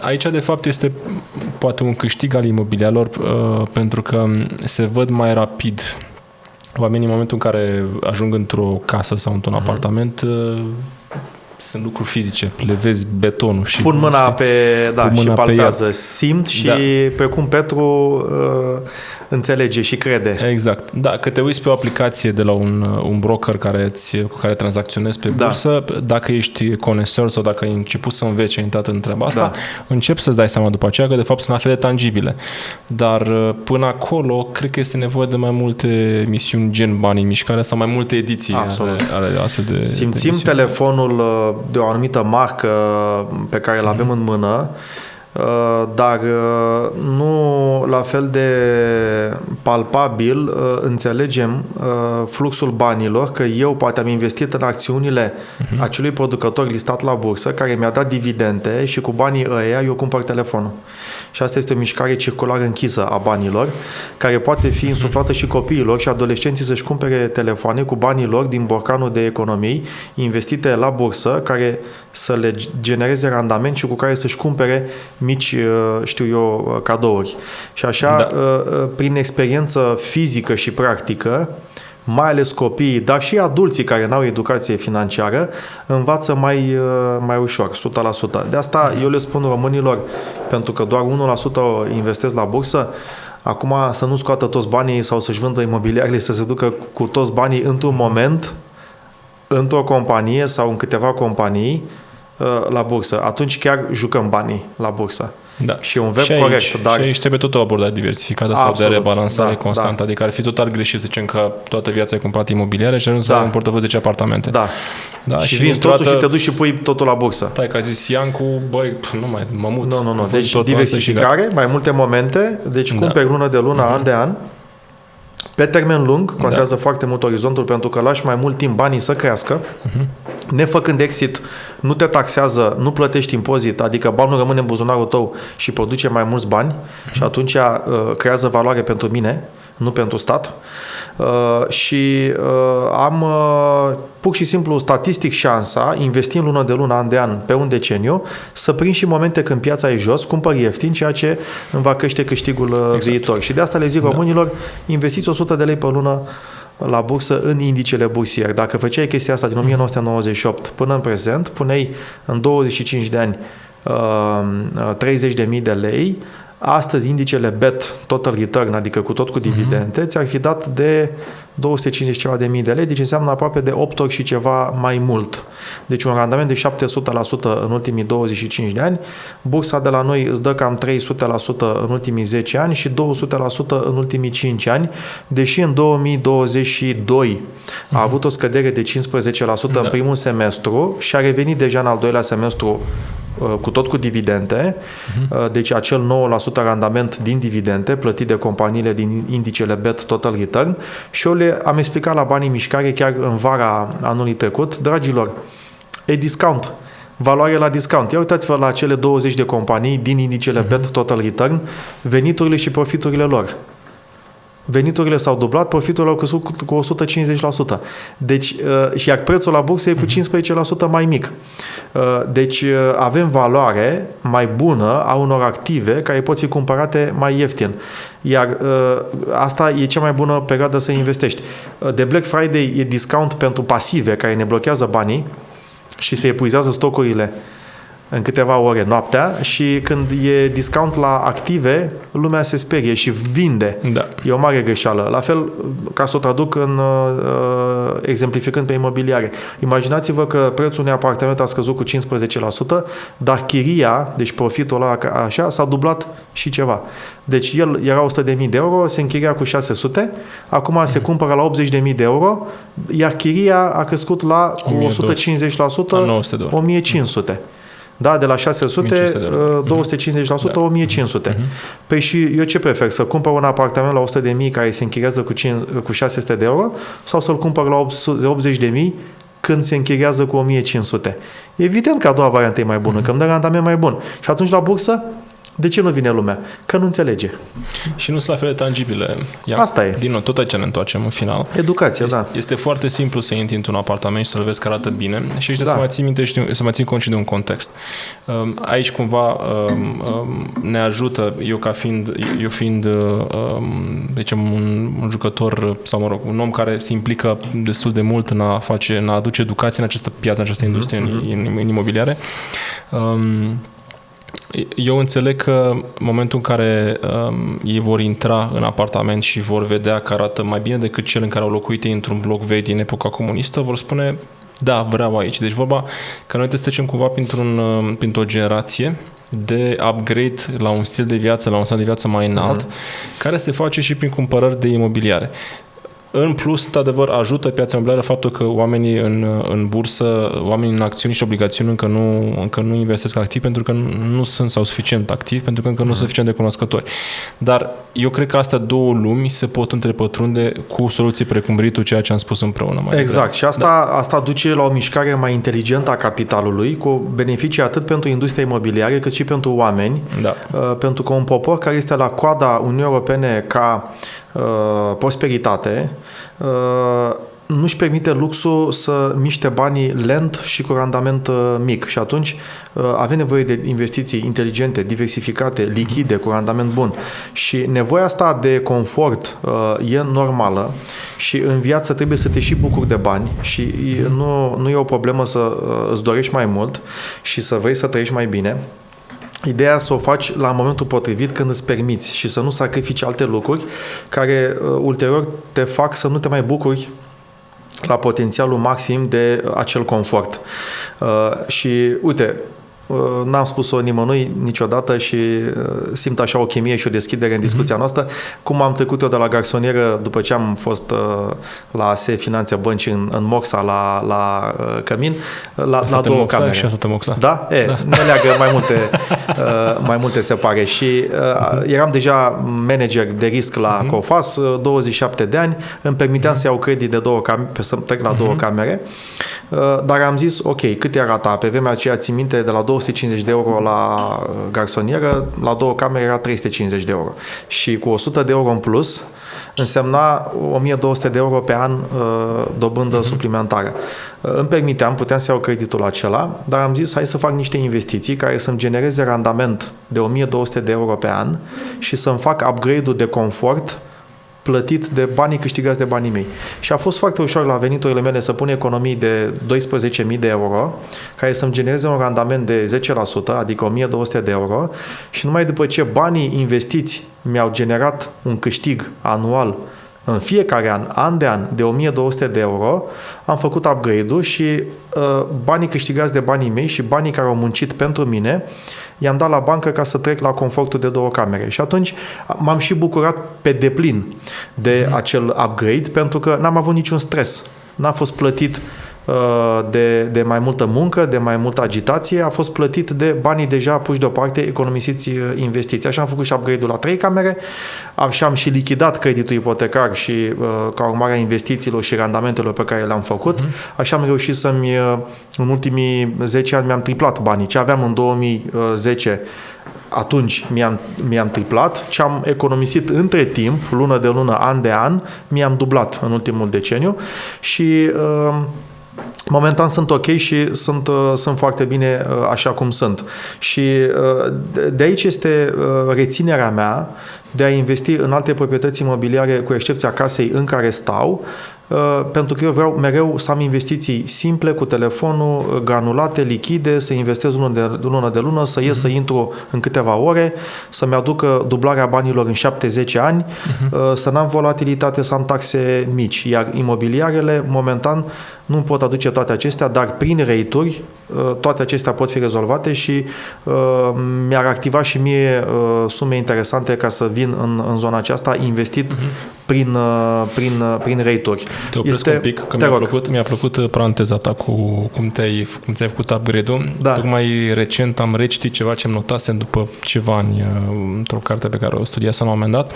Aici, de fapt, este poate un câștig al imobiliarilor pentru că se văd mai rapid. Oamenii, în momentul în care ajung într-o casă sau într-un apartament, sunt lucruri fizice. Le vezi betonul și pun mâna pe și palpează, simt și precum Petru înțelege și crede. Exact. Da, că te uiți pe o aplicație de la un broker cu care tranzacționezi pe bursă, dacă ești conesor sau dacă ai început să înveți, ai intrat în treaba asta, începi să-ți dai seama după aceea că de fapt sunt afele tangibile. Dar până acolo, cred că este nevoie de mai multe misiuni gen bani în mișcare sau mai multe ediții ale astfel de simțim de telefonul de o anumită marcă pe care îl avem în mână, dar nu la fel de palpabil înțelegem fluxul banilor, că eu poate am investit în acțiunile acelui producător listat la bursă care mi-a dat dividende și cu banii ăia eu cumpăr telefonul. Și asta este o mișcare circulară închisă a banilor, care poate fi insuflată și copiilor și adolescenții să-și cumpere telefoane cu banii lor din borcanul de economii investite la bursă, care să le genereze randament și cu care să-și cumpere mici, cadouri. Și așa, prin experiență fizică și practică, mai ales copiii, dar și adulții care n-au educație financiară, învață mai ușor, 100%. De asta eu le spun românilor, pentru că doar 1% investesc la bursă, acum să nu scoată toți banii sau să-și vândă imobiliarele, să se ducă cu toți banii într-un moment, într-o companie sau în câteva companii, la bursă. Atunci chiar jucăm banii la bursă. Da. Și un web corect. Dar... Și aici trebuie tot o abordare diversificată sau de rebalansare constantă. Adică ar fi total greșit să zicem că toată viața ai cumpărat imobiliare și ajungi să ai un portofel 10 apartamente. Și vinzi totul și te duci și pui totul la bursă. Da, că a zis Iancu, nu mai mă mut. Nu. Deci diversificare, mai multe momente, deci cumperi lună de lună, an de an. Pe termen lung, contează foarte mult orizontul, pentru că lași mai mult timp banii să crească. Nefăcând exit, nu te taxează, nu plătești impozit, adică banul rămâne în buzunarul tău și produce mai mulți bani și atunci creează valoare pentru mine, nu pentru stat. Și am pur și simplu statistic șansa, investind lună de lună, an de an, pe un deceniu, să prind și momente când piața e jos, cumpăr ieftin, ceea ce îmi va crește câștigul viitor. Și de asta le zic românilor, investiți 100 de lei pe lună la bursă în indicele bursier. Dacă făceai chestia asta din 1998 până în prezent, puneai în 25 de ani 30.000 de lei, astăzi indicele BET Total Return, adică cu tot cu dividende, ți-ar fi dat de 250 ceva de mii de lei, deci înseamnă aproape de 8 ori și ceva mai mult. Deci un randament de 700% în ultimii 25 de ani. Bursa de la noi îți dă cam 300% în ultimii 10 ani și 200% în ultimii 5 ani, deși în 2022 a avut o scădere de 15% în primul semestru și a revenit deja în al doilea semestru cu tot cu dividende, deci acel 9% randament din dividende plătit de companiile din indicele BET Total Return, și eu am explicat la Banii Mișcare chiar în vara anului trecut, dragilor, e discount, valoare la discount. Ia uitați-vă la cele 20 de companii din indicele BET Total Return, veniturile și profiturile lor. Veniturile s-au dublat, profiturile au crescut cu 150%. Deci, iar prețul la bursă e cu 15% mai mic. Deci, avem valoare mai bună a unor active care pot fi cumpărate mai ieftin. Iar asta e cea mai bună perioadă să investești. De Black Friday e discount pentru pasive care ne blochează banii și se epuizează stocurile în câteva ore noaptea și când e discount la active, lumea se sperie și vinde. Da. E o mare greșeală. La fel, ca să o traduc exemplificând pe imobiliare. Imaginați-vă că prețul unui apartament a scăzut cu 15%, dar chiria, deci profitul ăla așa, s-a dublat și ceva. Deci el era 100.000 de euro, se închiria cu 600, acum se cumpără la 80.000 de euro, iar chiria a crescut la 150%, 1.500. Da, de la 600, 250%, 1.500. Păi și eu ce prefer? Să cumpăr un apartament la 100.000 care se închiriază cu 600 de euro sau să-l cumpăr la 80.000 când se închiriază cu 1.500? Evident că a doua variantă e mai bună, că îmi dă randament mai bun. Și atunci la bursă, de ce nu vine lumea? Că nu înțelege. Și nu sunt la fel de tangibile. Asta e. Din nou, tot aici ne întoarcem în final. Educația, da. Este foarte simplu să intri într-un apartament și să-l vezi că arată bine și aici să mai țin minte să mai țin cont și de un context. Aici cumva ne ajută, eu fiind deci un jucător sau mă rog, un om care se implică destul de mult în a aduce educație în această piață, în această industrie, în imobiliare. Eu înțeleg că în momentul în care ei vor intra în apartament și vor vedea că arată mai bine decât cel în care au locuit ei într-un bloc vechi din epoca comunistă, vor spune, da, vreau aici. Deci vorba că noi trecem cumva printr-o generație de upgrade la un stil de viață, la un stil de viață mai înalt, care se face și prin cumpărări de imobiliare. În plus, într-adevăr, ajută piața imobiliară faptul că oamenii în bursă, oamenii în acțiuni și obligațiuni încă nu investesc activ pentru că nu sunt sau suficient activi, pentru că încă nu sunt suficient de cunoscători. Dar eu cred că astea două lumi se pot întrepătrunde cu soluții precum REIT-ul, ceea ce am spus împreună mai exact. Și asta duce la o mișcare mai inteligentă a capitalului, cu beneficii atât pentru industria imobiliară, cât și pentru oameni. Da. Pentru că un popor care este la coada Uniunii Europene ca prosperitate nu-și permite luxul să miște banii lent și cu randament mic. Și atunci avem nevoie de investiții inteligente, diversificate, lichide, cu randament bun. Și nevoia asta de confort e normală și în viață trebuie să te și bucuri de bani și nu e o problemă să îți dorești mai mult și să vrei să trăiești mai bine. Ideea să o faci la momentul potrivit când îți permiți și să nu sacrifici alte lucruri care ulterior te fac să nu te mai bucuri la potențialul maxim de acel confort. Și uite, n-am spus-o nimănui niciodată și simt așa o chimie și o deschidere în discuția noastră. Cum am trecut eu de la garsonieră după ce am fost la ASE Finanțe Bănci în Moxa la Cămin, la două camere. Și asta Moxa. Da? Ne leagă mai multe se pare. Și eram deja manager de risc la COFAS, 27 de ani, îmi permiteam să iau credit de să trec la două camere, dar am zis, ok, cât era rata? Pe vremea aceea țin minte, de la 250 de euro la garsonieră, la două camere era 350 de euro. Și cu 100 de euro în plus însemna 1200 de euro pe an dobândă suplimentară. Îmi permiteam, puteam să iau creditul acela, dar am zis, hai să fac niște investiții care să-mi genereze randament de 1200 de euro pe an și să-mi fac upgrade-ul de confort plătit de banii câștigați de banii mei. Și a fost foarte ușor la veniturile mele să pun economii de 12.000 de euro, care să-mi genereze un randament de 10%, adică 1.200 de euro, și numai după ce banii investiți mi-au generat un câștig anual în fiecare an de an, de 1.200 de euro, am făcut upgrade-ul și banii câștigați de banii mei și banii care au muncit pentru mine i-am dat la bancă ca să trec la confortul de două camere. Și atunci m-am și bucurat pe deplin de acel upgrade, pentru că n-am avut niciun stres. N-a fost plătit de mai multă muncă, de mai multă agitație, a fost plătit de banii deja puși deoparte, economisiți investiții. Așa am făcut și upgrade-ul la 3 camere, așa am și lichidat creditul ipotecar și ca urmare a investițiilor și randamentelor pe care le-am făcut. Așa am reușit în ultimii 10 ani mi-am triplat banii. Ce aveam în 2010 atunci mi-am triplat, ce am economisit între timp, lună de lună, an de an, mi-am dublat în ultimul deceniu și momentan sunt ok și sunt foarte bine așa cum sunt. Și de aici este reținerea mea de a investi în alte proprietăți imobiliare, cu excepția casei în care stau, pentru că eu vreau mereu să am investiții simple, cu telefonul, granulate, lichide, să investez lună de lună, să ies, să intru în câteva ore, să-mi aducă dublarea banilor în 7-10 ani, să n-am volatilitate, să am taxe mici. Iar imobiliarele, momentan, nu pot aduce toate acestea, dar prin rate-uri toate acestea pot fi rezolvate și mi-ar activa și mie sume interesante ca să vin în zona aceasta investit prin rate-uri. Te opresc un pic, că mi-a plăcut paranteza ta cu cum ți-ai făcut upgrade-ul. Da. Tocmai recent am recitit ceva ce-mi notasem după ceva ani într-o carte pe care o studiasem la un moment dat.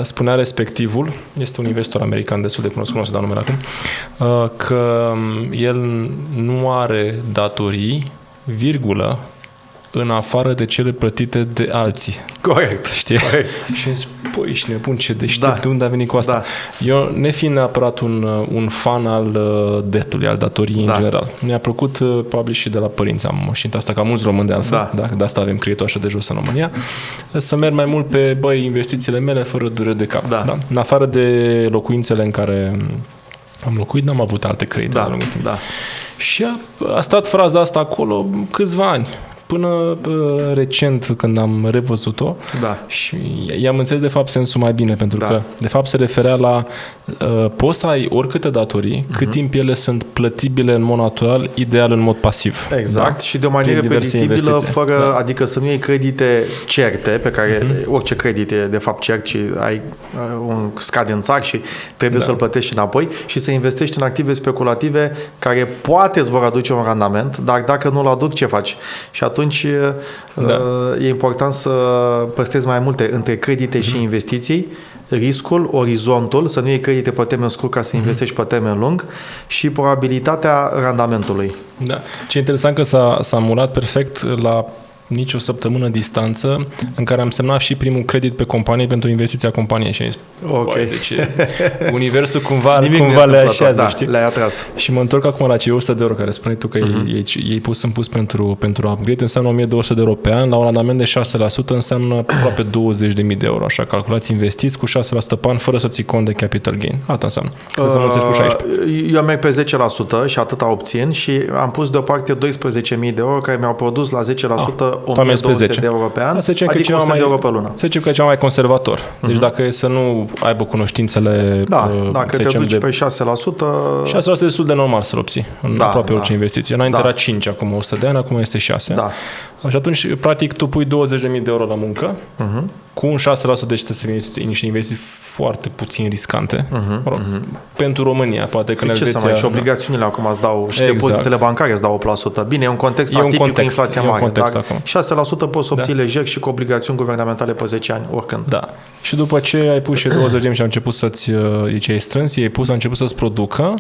Spunea respectivul, este un investor american destul de cunoscut, nu o să dau numele acum, că el nu are datorii, virgulă, în afară de cele plătite de alții. Corect. Știi? Corect. Și zic, păi, ești nebun, ce deștept, de unde a venit cu asta? Da. Eu, nefiind neapărat un fan al debt-ului, al datoriei în general, mi-a plăcut, probabil și de la părinți, am știut asta, ca mulți români de altfel, de asta avem creditul așa de jos în România, să merg mai mult pe, investițiile mele fără durere de cap. Da. Da? În afară de locuințele în care am locuit, n-am avut alte credite de-a lungul timp. Da. Și a stat fraza asta acolo câțiva ani. Până recent, când am revăzut-o, și i-am înțeles de fapt sensul mai bine, pentru că de fapt se referea la poți să ai oricâte datorii, cât timp ele sunt plătibile în mod natural, ideal în mod pasiv. Exact, și de o manieră predictibilă, fără, adică să nu iei credite certe, pe care orice credit e de fapt cert și ai un scadențar și trebuie să-l plătești înapoi, și să investești în active speculative care poate îți vor aduce un randament, dar dacă nu-l aduc, ce faci? Și atunci e important să păstrezi mai multe între credite și investiții, riscul, orizontul, să nu iei credite pe termen scurt ca să investești pe termen lung, și probabilitatea randamentului. Da. Ce interesant că s-a murat perfect la nici o săptămână distanță în care am semnat și primul credit pe companie pentru investiția companiei și am zis, deci universul cumva le așează, știi? Le-ai atras. Și mă întorc acum la cei 100 de euro care spuneai tu că ei sunt pus pentru upgrade, înseamnă 1200 de euro pe an, la un randament de 6% înseamnă aproape 20.000 de euro, așa calculați investiți cu 6% pe an fără să ții cont de capital gain. Asta înseamnă. Trebuie să mulțești cu 16. Eu merg pe 10% și atâta obțin și am pus deoparte 12.000 de euro care mi-au produs la 10% 1200 de euro pe an, adică 100 de euro pe lună. Să zicem că e ceva mai conservator. Deci dacă e să nu aibă cunoștințele... dacă te duci pe 6%... 6% e destul de normal să-l obții în aproape orice investiție. Înainte era 5, acum 100 de ani, acum este 6. Da. Și atunci, practic, tu pui 20.000 de euro la muncă, cu un 6%, deci trebuie să niște investiții foarte puțin riscante. Pentru România, poate că în Elveția... Și obligațiunile acum îți dau, și depozitele bancare îți dau 8%. Bine, e un context atipic cu inflația mare, dar 6% poți obții lejer și cu obligațiuni guvernamentale pe 10 ani, oricând. Da. Și după ce ai pus și 20.000 și au început ce ai strâns, ei pus, au început să-ți producă,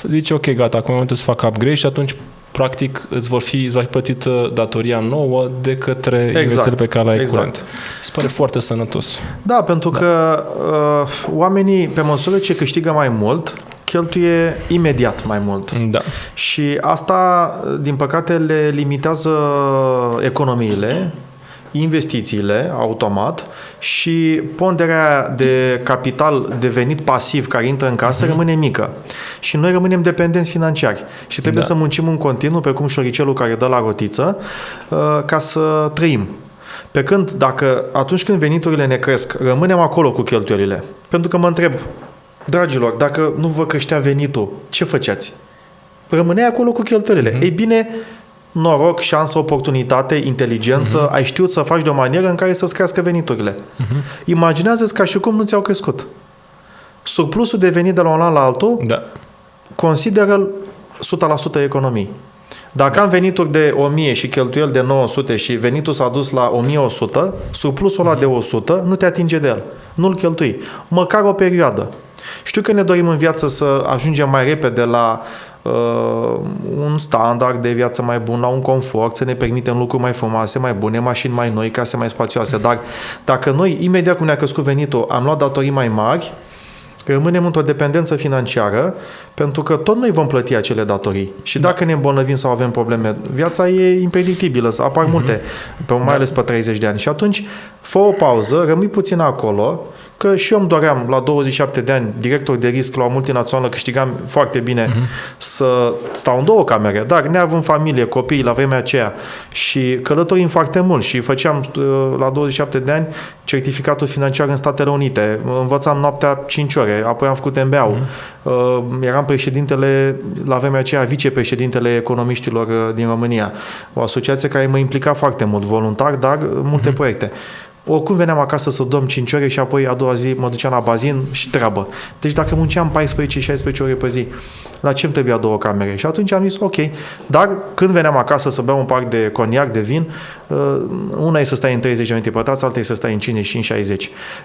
zice, ok, gata, acum e momentul să fac upgrade și atunci practic îți va fi plătită datoria nouă de către investițiile pe care le-ai curent. Se pare foarte sănătos. Da, pentru că oamenii, pe măsură ce câștigă mai mult, cheltuie imediat mai mult. Da. Și asta, din păcate, le limitează economiile, investițiile automat, și ponderea de capital devenit pasiv care intră în casă rămâne mică. Și noi rămânem dependenți financiari. Și trebuie să muncim în continuu, pe cum șoricelul care dă la rotiță, ca să trăim. Pe când, atunci când veniturile ne cresc, rămânem acolo cu cheltuielile. Pentru că mă întreb, dragilor, dacă nu vă creștea venitul, ce făceați? Rămâneai acolo cu cheltuielile. Ei bine, noroc, șansă, oportunitate, inteligență, ai știut să faci de o manieră în care să-ți crească veniturile. Imaginează-ți ca și cum nu ți-au crescut. Surplusul de venit de la un an la altul, consideră-l 100% economii. Dacă am venituri de 1000 și cheltuieli de 900 și venitul s-a dus la 1100, surplusul ăla de 100 nu te atinge de el. Nu-l cheltui. Măcar o perioadă. Știu că ne dorim în viață să ajungem mai repede la un standard de viață mai bun, la un confort, să ne permitem lucruri mai frumoase, mai bune, mașini mai noi, case mai spațioase. Dar dacă noi, imediat cum ne-a crescut venitul, am luat datorii mai mari, rămânem într-o dependență financiară, pentru că tot noi vom plăti acele datorii. Și dacă ne îmbolnăvim sau avem probleme, viața e impredictibilă, apar multe, mai ales pe 30 de ani. Și atunci, fă o pauză, rămâi puțin acolo, că și eu îmi doream la 27 de ani, director de risc la o multinațională, câștigam foarte bine să stau în 2 camere, dar neavând familie, copii la vremea aceea și călătorim foarte mult și făceam la 27 de ani certificatul financiar în Statele Unite, învățam noaptea 5 ore, apoi am făcut MBA-ul, eram președintele, la vremea aceea vicepreședintele economiștilor din România, o asociație care mă implica foarte mult, voluntar, dar multe proiecte. Oricum veneam acasă să dorm 5 ore și apoi a doua zi mă duceam la bazin și treabă. Deci dacă munceam 14-16 ore pe zi, la ce îmi trebuia 2 camere? Și atunci am zis ok, dar când veneam acasă să beau un pahar de coniac, de vin, una e să stai în 30 de metri pătrați, alta e să stai în 55-60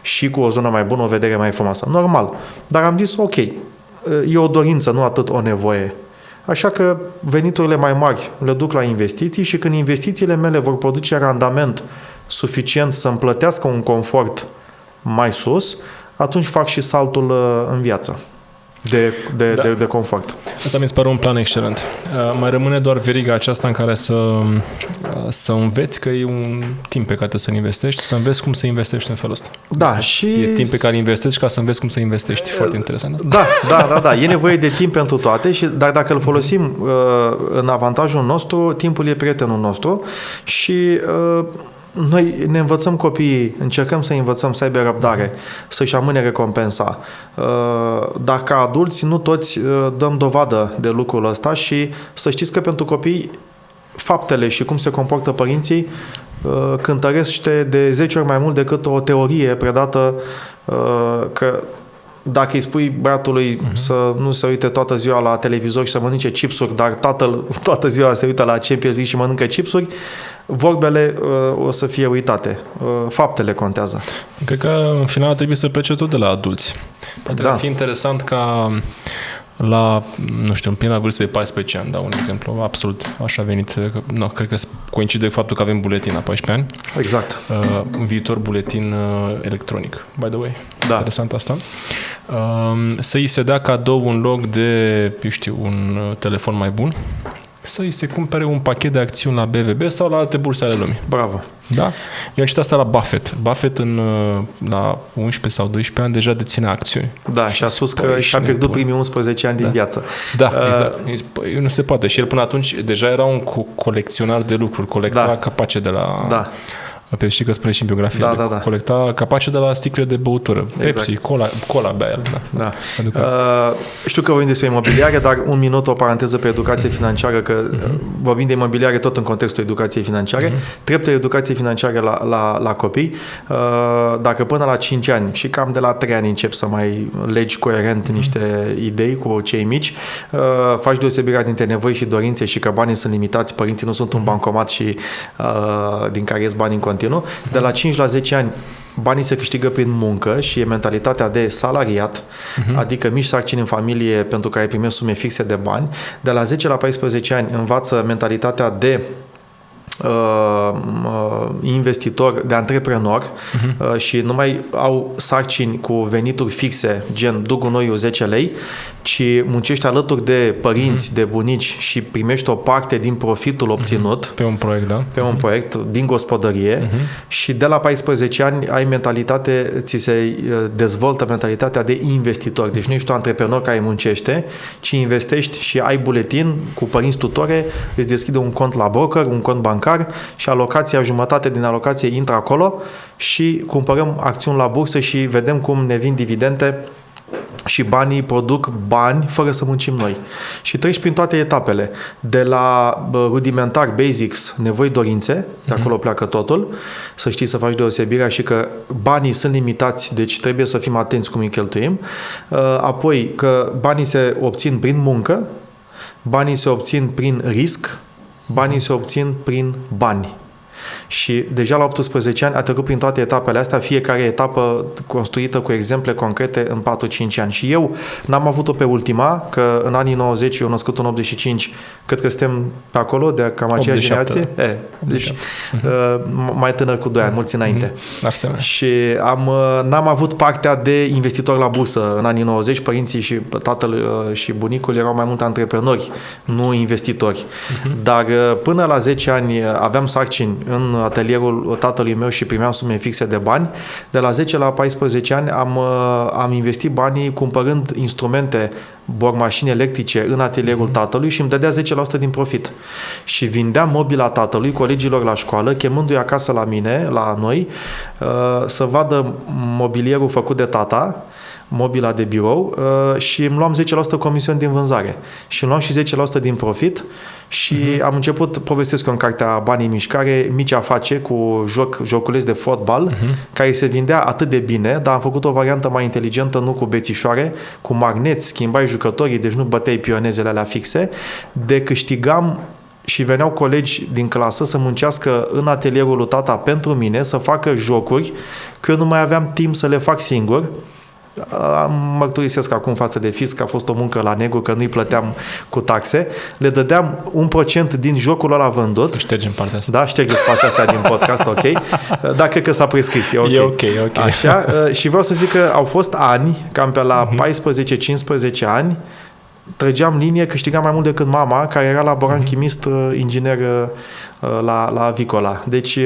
și cu o zonă mai bună, o vedere mai frumoasă. Normal. Dar am zis ok, e o dorință, nu atât o nevoie. Așa că veniturile mai mari le duc la investiții și când investițiile mele vor produce randament suficient să-mi plătească un confort mai sus, atunci fac și saltul în viață de confort. Asta mi se pare un plan excelent. Mai rămâne doar veriga aceasta în care să înveți că e un timp pe care să-l investești, să înveți cum să investești în felul ăsta. Da, și... E timp pe care investești ca să înveți cum să investești. Foarte interesant asta. Da. E nevoie de timp pentru toate, dar dacă îl folosim în avantajul nostru, timpul e prietenul nostru și... Noi ne învățăm copiii, încercăm să învățăm să aibă răbdare, să-și amâne recompensa. Dar ca adulți nu toți dăm dovadă de lucrul ăsta și să știți că pentru copii faptele și cum se comportă părinții cântărește de 10 ori mai mult decât o teorie predată că dacă îi spui băiatului să nu se uite toată ziua la televizor și să mănânce chipsuri, dar tatăl toată ziua se uită la Champions League și mănâncă chipsuri, vorbele o să fie uitate. Faptele contează. Cred că în final trebuie să plece tot de la adulți. Poate ar fi interesant ca la, nu știu, în plina vârstă de 14 ani, un exemplu, absolut așa a venit, cred că coincide faptul că avem buletin la 14 ani. Exact. În viitor buletin electronic, by the way. Da. Interesant asta. Să îi se dea cadou în loc de, eu știu, un telefon mai bun, să îi se cumpere un pachet de acțiuni la BVB sau la alte burse ale lumii. Bravo. Da? Eu am citit asta la Buffett. Buffett la 11 sau 12 ani deja deținea acțiuni. Da, și a spus că și-a pierdut primii 11 ani din viață. Da, exact. Nu se poate. Și el până atunci deja era un colecționar de lucruri. Colecta capace de la... Da. Pe știi că spune și în biografie. Da. Colecta capace de la sticle de băutură. Exact. Pepsi, cola bea el. Da. Știu că vorbim despre imobiliare, dar un minut o paranteză pe educație financiară, că vorbim de imobiliare tot în contextul educației financiare. Trepte educație financiară la copii. Dacă până la 5 ani și cam de la 3 ani încep să mai legi coerent niște idei cu cei mici, faci deosebirea dintre nevoi și dorințe și că banii sunt limitați, părinții nu sunt un bancomat și din care ies banii în continuu. De la 5 la 10 ani banii se câștigă prin muncă și e mentalitatea de salariat, adică mici sarcini în familie pentru care primești sume fixe de bani. De la 10 la 14 ani învață mentalitatea de investitor, de antreprenor și nu mai au sarcini cu venituri fixe, gen duc gunoiul 10 lei, ci muncești alături de părinți, de bunici și primești o parte din profitul obținut pe un proiect, da? Pe un proiect din gospodărie și de la 14 ani ai mentalitate, ți se dezvoltă mentalitatea de investitor. Deci nu ești un antreprenor care muncește, ci investești și ai buletin cu părinți tutore, îți deschide un cont la broker, un cont bancar și alocația, jumătate din alocație intră acolo și cumpărăm acțiuni la bursă și vedem cum ne vin dividende și banii produc bani fără să muncim noi. Și treci prin toate etapele. De la rudimentar, basics, nevoi, dorințe, de acolo pleacă totul, să știi să faci deosebirea și că banii sunt limitați, deci trebuie să fim atenți cum îi cheltuim. Apoi că banii se obțin prin muncă, banii se obțin prin risc, banii se obțin prin bani. Și deja la 18 ani a trecut prin toate etapele astea, fiecare etapă construită cu exemple concrete în 4-5 ani. Și eu n-am avut-o pe ultima, că în anii 90, eu născut în 85, cred că suntem pe acolo, de cam aceeași generație. Deci mai tânăr cu 2 ani, mulți înainte. Și n-am avut partea de investitor la bursă în anii 90, părinții și tatăl și bunicul erau mai mult antreprenori, nu investitori. Dar până la 10 ani aveam sarcini în atelierul tatălui meu și primeam sume fixe de bani. De la 10 la 14 ani am investit banii cumpărând instrumente, bormașini electrice în atelierul tatălui și îmi dădea 10% din profit. Și vindeam mobila tatălui colegilor la școală, chemându-i acasă la mine, la noi, să vadă mobilierul făcut de tata, mobila de birou, și îmi luam 10% comision din vânzare. Și îmi luam și 10% din profit și am început, povestesc eu în cartea Banii în mișcare, mici afaceri cu joculeți de fotbal, care se vindea atât de bine, dar am făcut o variantă mai inteligentă, nu cu bețișoare, cu magneți, schimbai jucătorii, deci nu băteai pionezele alea fixe, de câștigam și veneau colegi din clasă să muncească în atelierul lui tata pentru mine, să facă jocuri, că eu nu mai aveam timp să le fac singur. Mărturisesc acum față de fisc că a fost o muncă la negru, că nu-i plăteam cu taxe. Le dădeam 1% din jocul ăla vândut. Să ștergem partea asta. Da, ștergeți partea asta din podcast, ok. Dar cred că s-a prescris, e ok. E ok. Așa, și vreau să zic că au fost ani, cam pe la 14-15 ani, trăgeam linie, câștigam mai mult decât mama, care era laborant chimist, inginer la Avicola. Deci,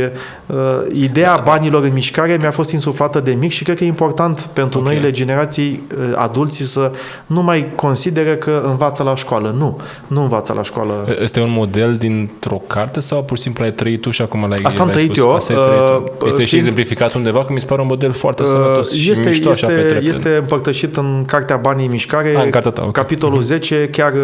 ideea banilor în mișcare mi-a fost insuflată de mic și cred că e important pentru noile generații, adulții, să nu mai consideră că învață la școală. Nu învață la școală. Este un model dintr-o carte sau pur și simplu ai trăit tu și acum l-ai Asta am trăit eu. Este și exemplificat undeva, că mi se pare un model foarte sănătos și mișto așa pe trepte. Este împărtășit în cartea Banii în mișcare, în cartea ta, capitolul 10, chiar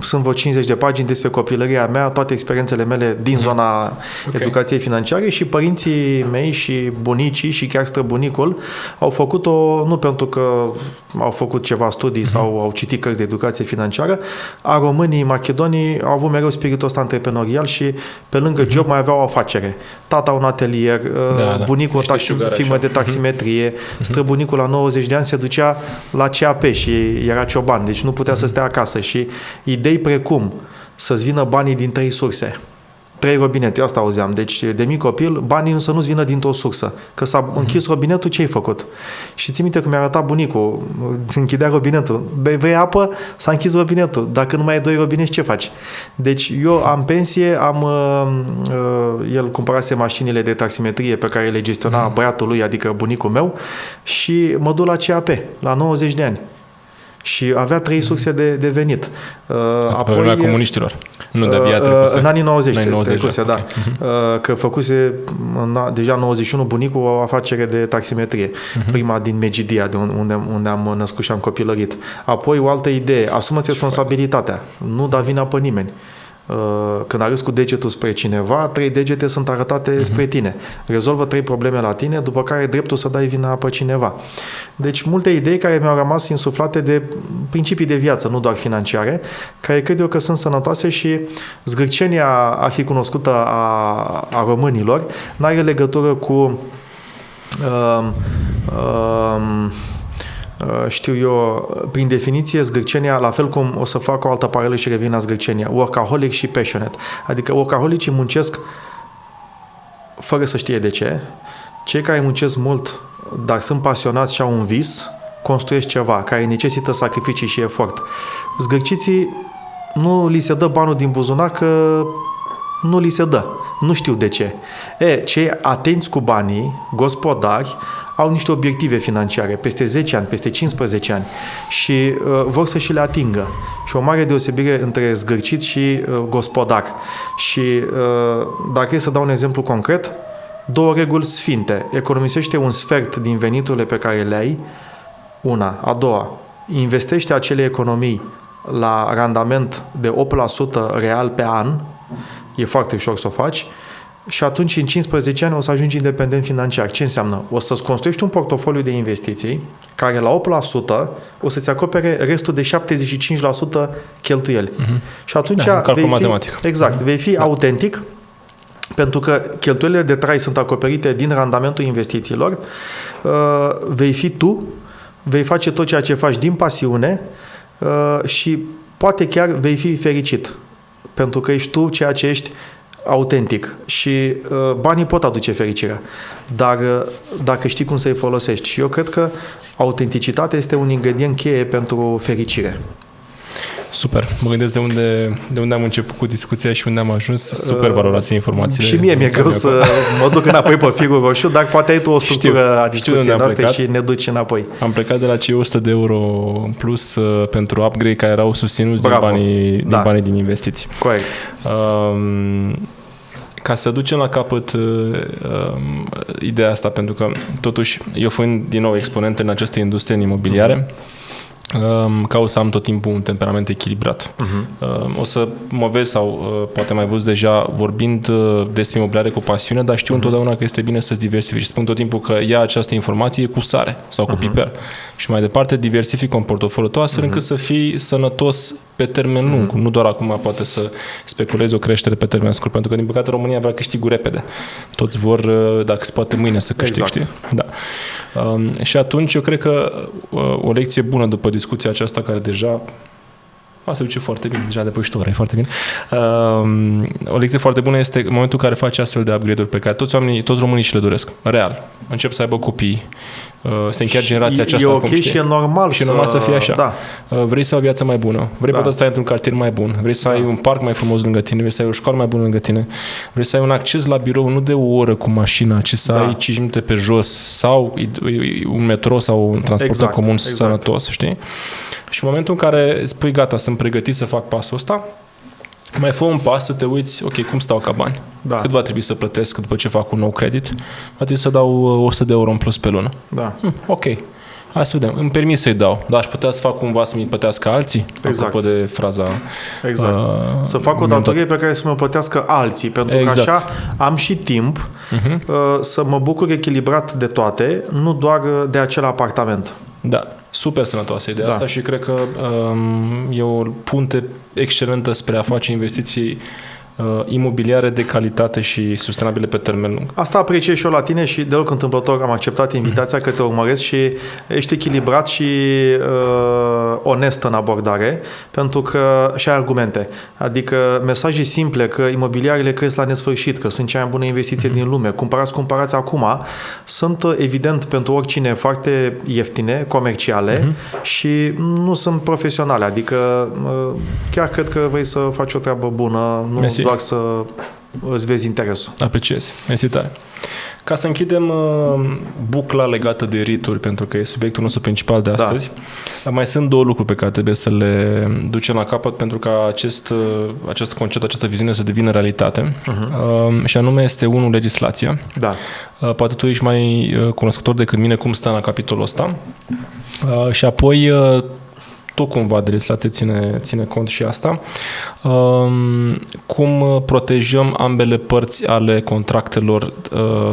sunt vreo 50 de pagini despre copilăria mea, toate experiențele mele din zona educației financiare, și părinții mei și bunicii și chiar străbunicul au făcut-o nu pentru că au făcut ceva studii sau au citit cărți de educație financiară. A românii, macedonii au avut mereu spiritul ăsta antreprenorial și pe lângă job mai aveau o afacere. Tata un atelier, bunicul o firmă de taximetrie, străbunicul la 90 de ani se ducea la CAP și era cioban, deci nu putea să stea acasă. Și idei precum să-ți vină banii din 3 surse. 3 robinete, eu asta auzeam. Deci, de mic copil, banii să nu-ți vină dintr-o sursă. Că s-a închis robinetul, ce ai făcut? Și ții minte că mi-a arătat bunicul, închidea robinetul. Vrei apă? S-a închis robinetul. Dacă nu mai ai 2 robineți, ce faci? Deci, eu am pensie, el cumpărase mașinile de taximetrie pe care le gestiona băiatul lui, adică bunicul meu, și mă duc la CAP, la 90 de ani. Și avea 3 surse de venit. Asta pe vremea comuniștilor. Nu de-abia trecuse. În anii 90 trecuse, okay. Da. Că făcuse deja în 91 bunicul o afacere de taximetrie. Prima din Megidia, de unde am născut și am copilărit. Apoi o altă idee. Asumă-ți responsabilitatea. Nu da vina pe nimeni. Când arăți cu degetul spre cineva, 3 degete sunt arătate spre tine. Rezolvă 3 probleme la tine, după care ai dreptul să dai vina pe cineva. Deci multe idei care mi-au rămas insuflate de principii de viață, nu doar financiare, care cred eu că sunt sănătoase, și zgârcenia arhicunoscută a românilor n-are legătură cu știu eu, prin definiție, zgârcenia, la fel cum o să fac o altă paralelă și revin la zgârcenia, workaholic și passionate. Adică workaholicii muncesc fără să știe de ce. Cei care muncesc mult, dar sunt pasionați și au un vis, construiesc ceva care necesită sacrificii și efort. Zgârciții nu li se dă banul din buzunar, că nu li se dă. Nu știu de ce. Cei atenți cu banii, gospodari, au niște obiective financiare peste 10 ani, peste 15 ani și vor să și le atingă. Și o mare deosebire între zgârcit și gospodar. Și dacă e să dau un exemplu concret, 2 reguli sfinte. Economisește un sfert din veniturile pe care le ai, una. A doua, investește acele economii la randament de 8% real pe an, e foarte ușor să o faci, și atunci în 15 ani o să ajungi independent financiar. Ce înseamnă? O să-ți construiești un portofoliu de investiții care la 8% o să-ți acopere restul de 75% cheltuieli. Și atunci vei fi autentic, pentru că cheltuielile de trai sunt acoperite din randamentul investițiilor, vei fi tu, vei face tot ceea ce faci din pasiune și poate chiar vei fi fericit, pentru că ești tu ceea ce ești autentic. Și banii pot aduce fericirea, dar dacă știi cum să-i folosești. Și eu cred că autenticitatea este un ingredient cheie pentru fericire. Super. Mă gândesc de unde am început cu discuția și unde am ajuns. Super valoroase informațiile. Și mie mi-e greu să mă duc înapoi pe firul roșu, dar poate ai tu o structură a discuției noastre și ne duci înapoi. Am plecat de la cei 100 de euro în plus pentru upgrade care erau susținuți din banii din investiții. Corect. Ca să ducem la capăt ideea asta, pentru că totuși eu fiind din nou exponent în această industrie în imobiliare, caut să am tot timpul un temperament echilibrat. O să mă vezi sau poate mai văzut deja vorbind despre imobiliare cu pasiune, dar știu întotdeauna că este bine să-ți diversifici. Spun tot timpul că ia această informație cu sare sau cu piper și mai departe diversific un portofoliu tău astfel încât să fii sănătos pe termen lung. Nu doar acum poate să speculezi o creștere pe termen scurt, pentru că din păcate România vrea câștiguri repede. Toți vor, dacă se poate mâine să câștigi, știi? Da. Și atunci eu cred că o lecție bună după discuția aceasta care deja se duce foarte bine, deja depășit ora, e foarte bine. O lecție foarte bună este în momentul în care faci astfel de upgrade-uri pe care toți românii și le doresc. Real. Încep să aibă copii, să încheiat generația aceasta. E ok și e normal. Și e normal să fie așa. Da. Vrei să ai o viață mai bună, vrei poate să stai într-un cartier mai bun, vrei să ai un parc mai frumos lângă tine, vrei să ai o școală mai bună lângă tine, vrei să ai un acces la birou nu de o oră cu mașina, ci să ai 5 minute pe jos sau un metro sau un transport comun sănătos, știi? Și în momentul în care spui gata, sunt pregătit să fac pasul ăsta, mai fă un pas să te uiți, ok, cum stau ca bani? Da. Cât va trebui să plătesc după ce fac un nou credit? Va trebui să dau 100 de euro în plus pe lună. Da. Ok. Hai să vedem. Îmi permis să-i dau, dar aș putea să fac cumva să mi plătească alții? Exact. Apropo de fraza... Exact. Să fac o datorie pe care să mă plătească alții, pentru că așa am și timp să mă bucur echilibrat de toate, nu doar de acel apartament. Da, super sănătoasă ideea asta și cred că e o punte excelentă spre a face investiții imobiliare de calitate și sustenabile pe termen lung. Asta apreciez și eu la tine și deloc întâmplător am acceptat invitația că te urmăresc și ești echilibrat și onest în abordare, pentru că și ai argumente. Adică mesaje simple că imobiliarele cresc la nesfârșit, că sunt cea mai bună investiție din lume, cumpărați acum, sunt evident pentru oricine foarte ieftine, comerciale și nu sunt profesionale. Adică chiar cred că vrei să faci o treabă bună, nu doar să îți vezi interesul. Apreciez. Mersi tare. Ca să închidem bucla legată de REIT-uri, pentru că e subiectul nostru principal de astăzi, mai sunt două lucruri pe care trebuie să le ducem la capăt pentru ca acest concept, această viziune să devină realitate. Și anume este unul legislația. Da. Poate tu ești mai cunoscător decât mine cum stă la capitolul ăsta. Și apoi tot cumva de legislație ține cont și asta. Cum protejăm ambele părți ale contractelor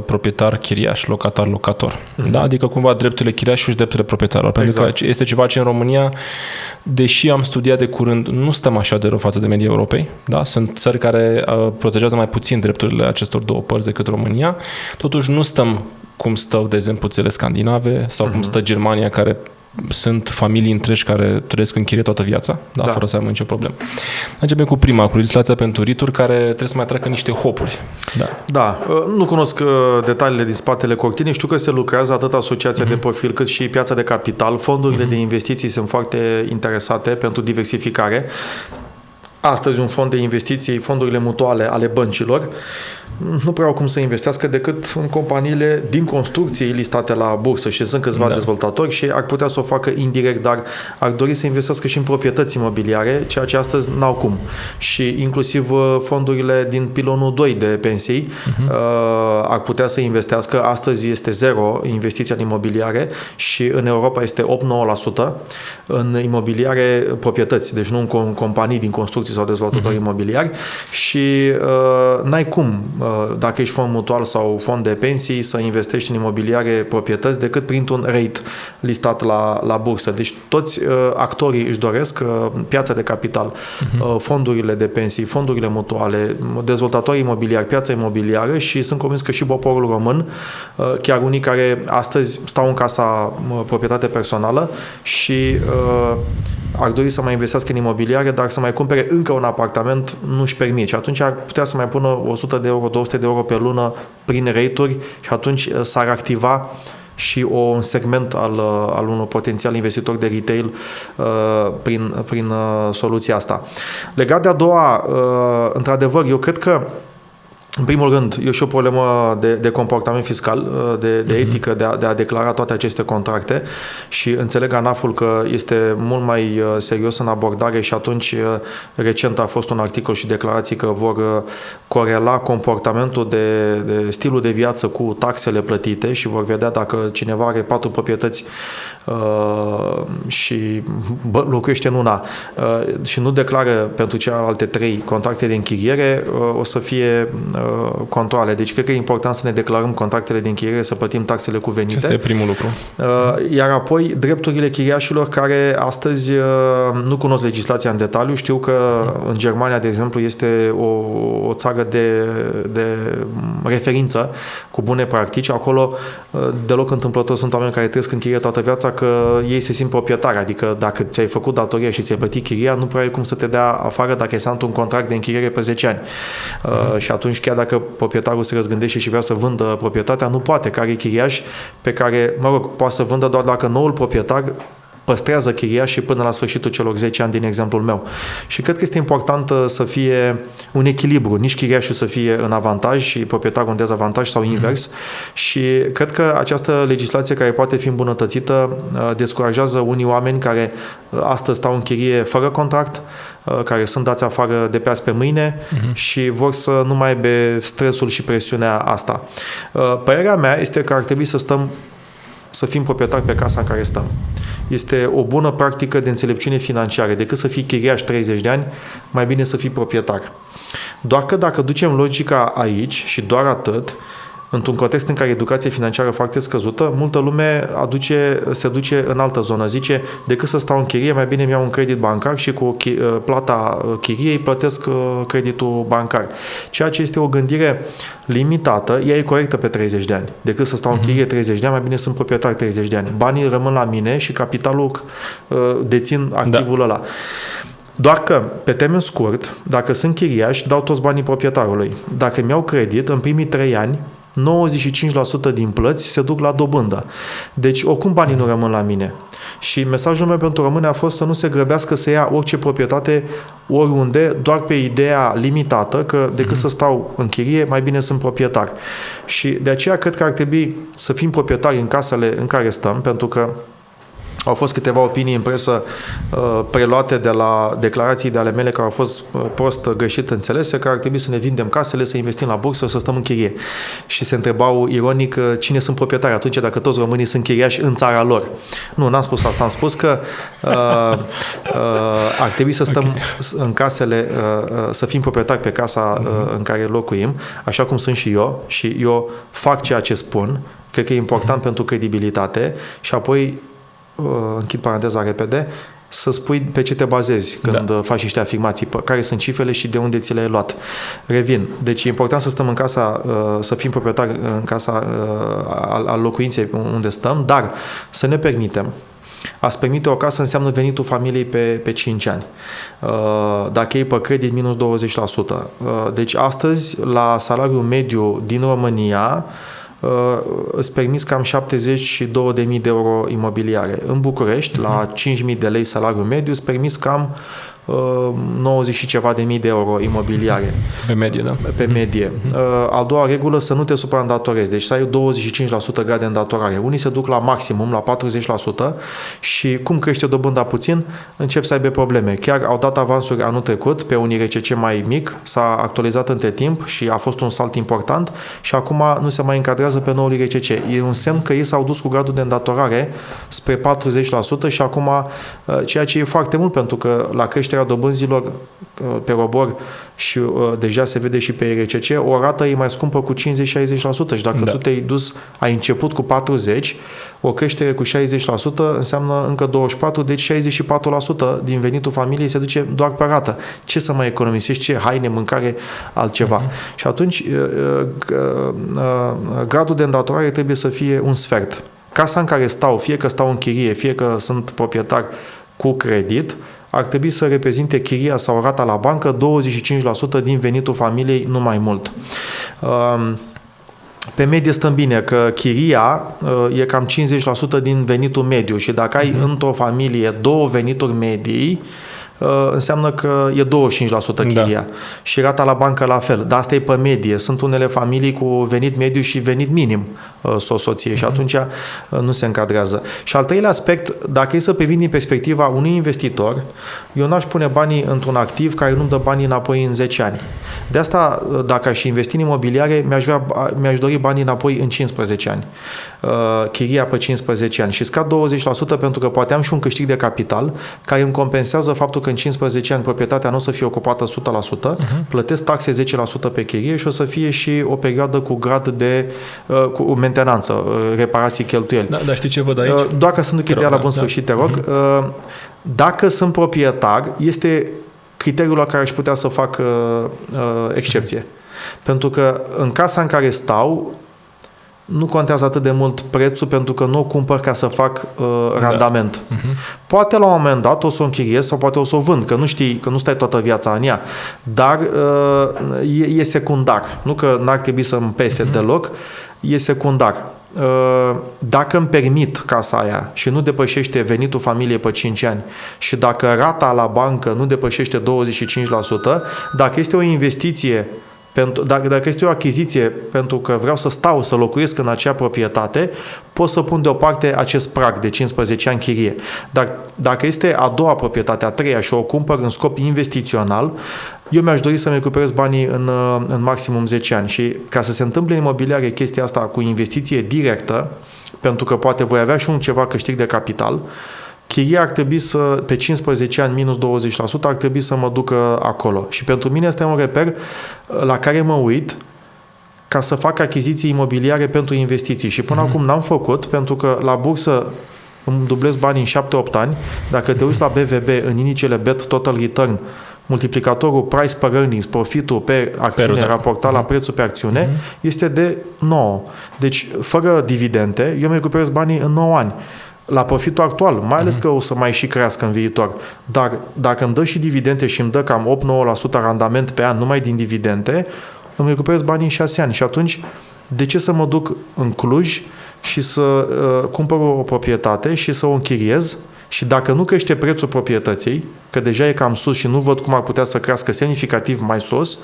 proprietar-chiriaș, locatar-locator. Da? Adică cumva drepturile chiriașului și drepturile proprietarilor. Pentru că este ceva ce în România, deși am studiat de curând, nu stăm așa de rău față de media Europei. Da? Sunt țări care protejează mai puțin drepturile acestor două părți decât România. Totuși nu stăm cum stau, de exemplu, țările scandinave sau cum stă Germania, care sunt familii întregi care trăiesc în chirie toată viața, fără să aibă nicio problemă. Începem cu prima, cu legislația pentru REIT-uri, care trebuie să mai treacă niște hopuri. Da, nu cunosc detaliile din spatele cortinei, știu că se lucrează atât asociația de profil cât și piața de capital, fondurile de investiții sunt foarte interesate pentru diversificare. Astăzi un fond de investiții, fondurile mutuale ale băncilor, nu prea au cum să investească decât în companiile din construcții listate la bursă și sunt câțiva dezvoltatori și ar putea să o facă indirect, dar ar dori să investească și în proprietăți imobiliare, ceea ce astăzi n-au cum. Și inclusiv fondurile din pilonul 2 de pensii ar putea să investească. Astăzi este zero investiția în imobiliare și în Europa este 8-9% în imobiliare proprietăți, deci nu în companii din construcții sau dezvoltatori imobiliari și n-ai cum dacă ești fond mutual sau fond de pensii, să investești în imobiliare proprietăți decât printr-un REIT listat la bursă. Deci toți actorii își doresc piața de capital, fondurile de pensii, fondurile mutuale, dezvoltatorii imobiliari, piața imobiliară și sunt convins că și poporul român, chiar unii care astăzi stau în casa proprietate personală și ar dori să mai investească în imobiliare, dar să mai cumpere încă un apartament nu-și permit. Și atunci ar putea să mai pună 100 de euro, 200 de euro pe lună prin rate-uri și atunci s-ar activa și un segment al unui potențial investitor de retail prin soluția asta. Legat de a doua, într-adevăr, eu cred că în primul rând, e și o problemă de comportament fiscal, de etică, de a declara toate aceste contracte și înțeleg ANAF-ul că este mult mai serios în abordare și atunci recent a fost un articol și declarații că vor corela comportamentul de stilul de viață cu taxele plătite și vor vedea dacă cineva are 4 proprietăți și locuiește în una și nu declară pentru celelalte 3 contracte de închiriere, o să fie controale. Deci cred că e important să ne declarăm contractele de închiriere, să plătim taxele cuvenite. Asta e primul lucru. Iar apoi drepturile chiriașilor care astăzi nu cunosc legislația în detaliu. Știu că în Germania, de exemplu, este o țară de referință cu bune practici. Acolo deloc întâmplător sunt oameni care trăiesc în chirie toată viața că ei se simt proprietari. Adică dacă ți-ai făcut datoria și ți-ai plătit chiria, nu prea ai cum să te dea afară dacă ai semnat un contract de închiriere pe 10 ani. Și atunci chiar dacă proprietarul se răzgândește și vrea să vândă proprietatea, nu poate, că are chiriaș pe care, poate să vândă doar dacă noul proprietar păstrează chiriașii până la sfârșitul celor 10 ani din exemplul meu. Și cred că este important să fie un echilibru, nici chiriașul să fie în avantaj și proprietarul în dezavantaj sau invers. Și cred că această legislație care poate fi îmbunătățită descurajează unii oameni care astăzi stau în chirie fără contract, care sunt dați afară de pe azi pe mâine și vor să nu mai aibă stresul și presiunea asta. Părerea mea este că ar trebui să fim proprietari pe casa în care stăm. Este o bună practică de înțelepciune financiară. Decât să fii chiriaș 30 de ani, mai bine să fii proprietar. Doar că dacă ducem logica aici și doar atât, într-un context în care educația financiară foarte scăzută, multă lume se duce în altă zonă. Zice, decât să stau în chirie, mai bine îmi iau un credit bancar și cu plata chiriei plătesc creditul bancar. Ceea ce este o gândire limitată, ea e corectă pe 30 de ani. Decât să stau în chirie 30 de ani, mai bine sunt proprietar 30 de ani. Banii rămân la mine și capitalul dețin activul ăla. Doar că, pe termen scurt, dacă sunt chiriaș, dau toți banii proprietarului. Dacă îmi iau credit, în primii 3 ani, 95% din plăți se duc la dobândă. Deci, oricum banii nu rămân la mine. Și mesajul meu pentru români a fost să nu se grăbească să ia orice proprietate oriunde, doar pe ideea limitată că decât să stau în chirie, mai bine sunt proprietar. Și de aceea cred că ar trebui să fim proprietari în casele în care stăm, pentru că au fost câteva opinii în presă preluate de la declarații de ale mele care au fost prost greșit înțelese, că ar trebui să ne vindem casele, să investim la bursă, să stăm în chirie. Și se întrebau ironic cine sunt proprietari atunci dacă toți românii sunt chiriași în țara lor. Nu, n-am spus asta. Am spus că ar trebui să stăm în casele, să fim proprietari pe casa în care locuim, așa cum sunt și eu. Și eu fac ceea ce spun. Cred că e important pentru credibilitate și apoi închid paranteza repede, să spui pe ce te bazezi când faci niște afirmații, care sunt cifrele și de unde ți le-ai luat. Revin. Deci e important să stăm în casa, să fim proprietari în casa al locuinței unde stăm, dar să ne permitem. A-ți permite o casă înseamnă venitul familiei pe 5 ani. Dacă iei pe credit, minus 20%. Deci astăzi, la salariul mediu din România, îți permis cam 72.000 de euro imobiliare. În București, la 5.000 de lei salariu mediu, îți permis cam 90 și ceva de mii de euro imobiliare. Pe medie, da? Pe medie. A doua regulă, să nu te supraîndatorezi. Deci să ai 25% grad de îndatorare. Unii se duc la maximum, la 40% și cum crește dobânda puțin, încep să aibă probleme. Chiar au dat avansuri anul trecut pe un IRCC mai mic, s-a actualizat între timp și a fost un salt important și acum nu se mai încadrează pe noul IRCC. E un semn că ei s-au dus cu gradul de îndatorare spre 40% și acum, ceea ce e foarte mult, pentru că la creșterea dobânzilor pe robor și deja se vede și pe IRCC, o rată e mai scumpă cu 50-60% și dacă tu te-ai dus, ai început cu 40, o creștere cu 60% înseamnă încă 24, deci 64% din venitul familiei se duce doar pe rată. Ce să mai economisești? Ce? Haine, mâncare, altceva. Și atunci gradul de îndatorare trebuie să fie un sfert. Casa în care stau, fie că stau în chirie, fie că sunt proprietar cu credit, ar trebui să reprezinte chiria sau rata la bancă 25% din venitul familiei, nu mai mult. Pe medie stăm bine, că chiria e cam 50% din venitul mediu și dacă ai într-o familie 2 venituri medii, înseamnă că e 25% chiria. Da. Și rata la bancă la fel. Dar asta e pe medie. Sunt unele familii cu venit mediu și venit minim soție și atunci nu se încadrează. Și al treilea aspect, dacă e să privim din perspectiva unui investitor, eu n-aș pune banii într-un activ care nu-mi dă banii înapoi în 10 ani. De asta, dacă aș investi în imobiliare, mi-aș dori banii înapoi în 15 ani. Chiria pe 15 ani. Și scad 20% pentru că poate am și un câștig de capital care îmi compensează faptul că în 15 ani proprietatea nu o să fie ocupată 100%, plătesc taxe 10% pe chirie și o să fie și o perioadă cu grad de cu mentenanță, reparații, cheltuieli. Da, dar știi ce văd aici? Doar ca să nu chiria la bun sfârșit, te rog. Dacă sunt proprietar, este criteriul la care aș putea să fac excepție. Pentru că în casa în care stau, nu contează atât de mult prețul pentru că nu o cumpăr ca să fac randament. Poate la un moment dat o să o închiriez sau poate o să o vând, că nu știi, că nu stai toată viața în ea. Dar e secundar. Nu că n-ar trebui să-mi pese deloc, e secundar. Dacă îmi permit casa aia și nu depășește venitul familiei pe 5 ani și dacă rata la bancă nu depășește 25%, dacă este o investiție dacă este o achiziție pentru că vreau să stau, să locuiesc în acea proprietate, pot să pun deoparte acest prag de 15 ani chirie. Dar dacă este a doua proprietate, a treia și o cumpăr în scop investițional, eu mi-aș dori să-mi recuperez banii în maximum 10 ani. Și ca să se întâmple în imobiliare chestia asta cu investiție directă, pentru că poate voi avea și un ceva câștig de capital, chiria ar trebui să, pe 15 ani minus 20%, ar trebui să mă ducă acolo. Și pentru mine este un reper la care mă uit ca să fac achiziții imobiliare pentru investiții. Și până acum n-am făcut, pentru că la bursă îmi dublez banii în 7-8 ani. Dacă te uiți la BVB, în indicele BET Total Return, multiplicatorul price per earnings, profitul pe acțiune raportat la prețul pe acțiune, este de 9. Deci, fără dividende, eu mi recuperez banii în 9 ani. La profitul actual, mai ales că o să mai și crească în viitor. Dar dacă îmi dă și dividende și îmi dă cam 8-9% randament pe an numai din dividende, îmi recuperez banii în 6 ani. Și atunci, de ce să mă duc în Cluj și să cumpăr o proprietate și să o închiriez? Și dacă nu crește prețul proprietății, că deja e cam sus și nu văd cum ar putea să crească semnificativ mai sus,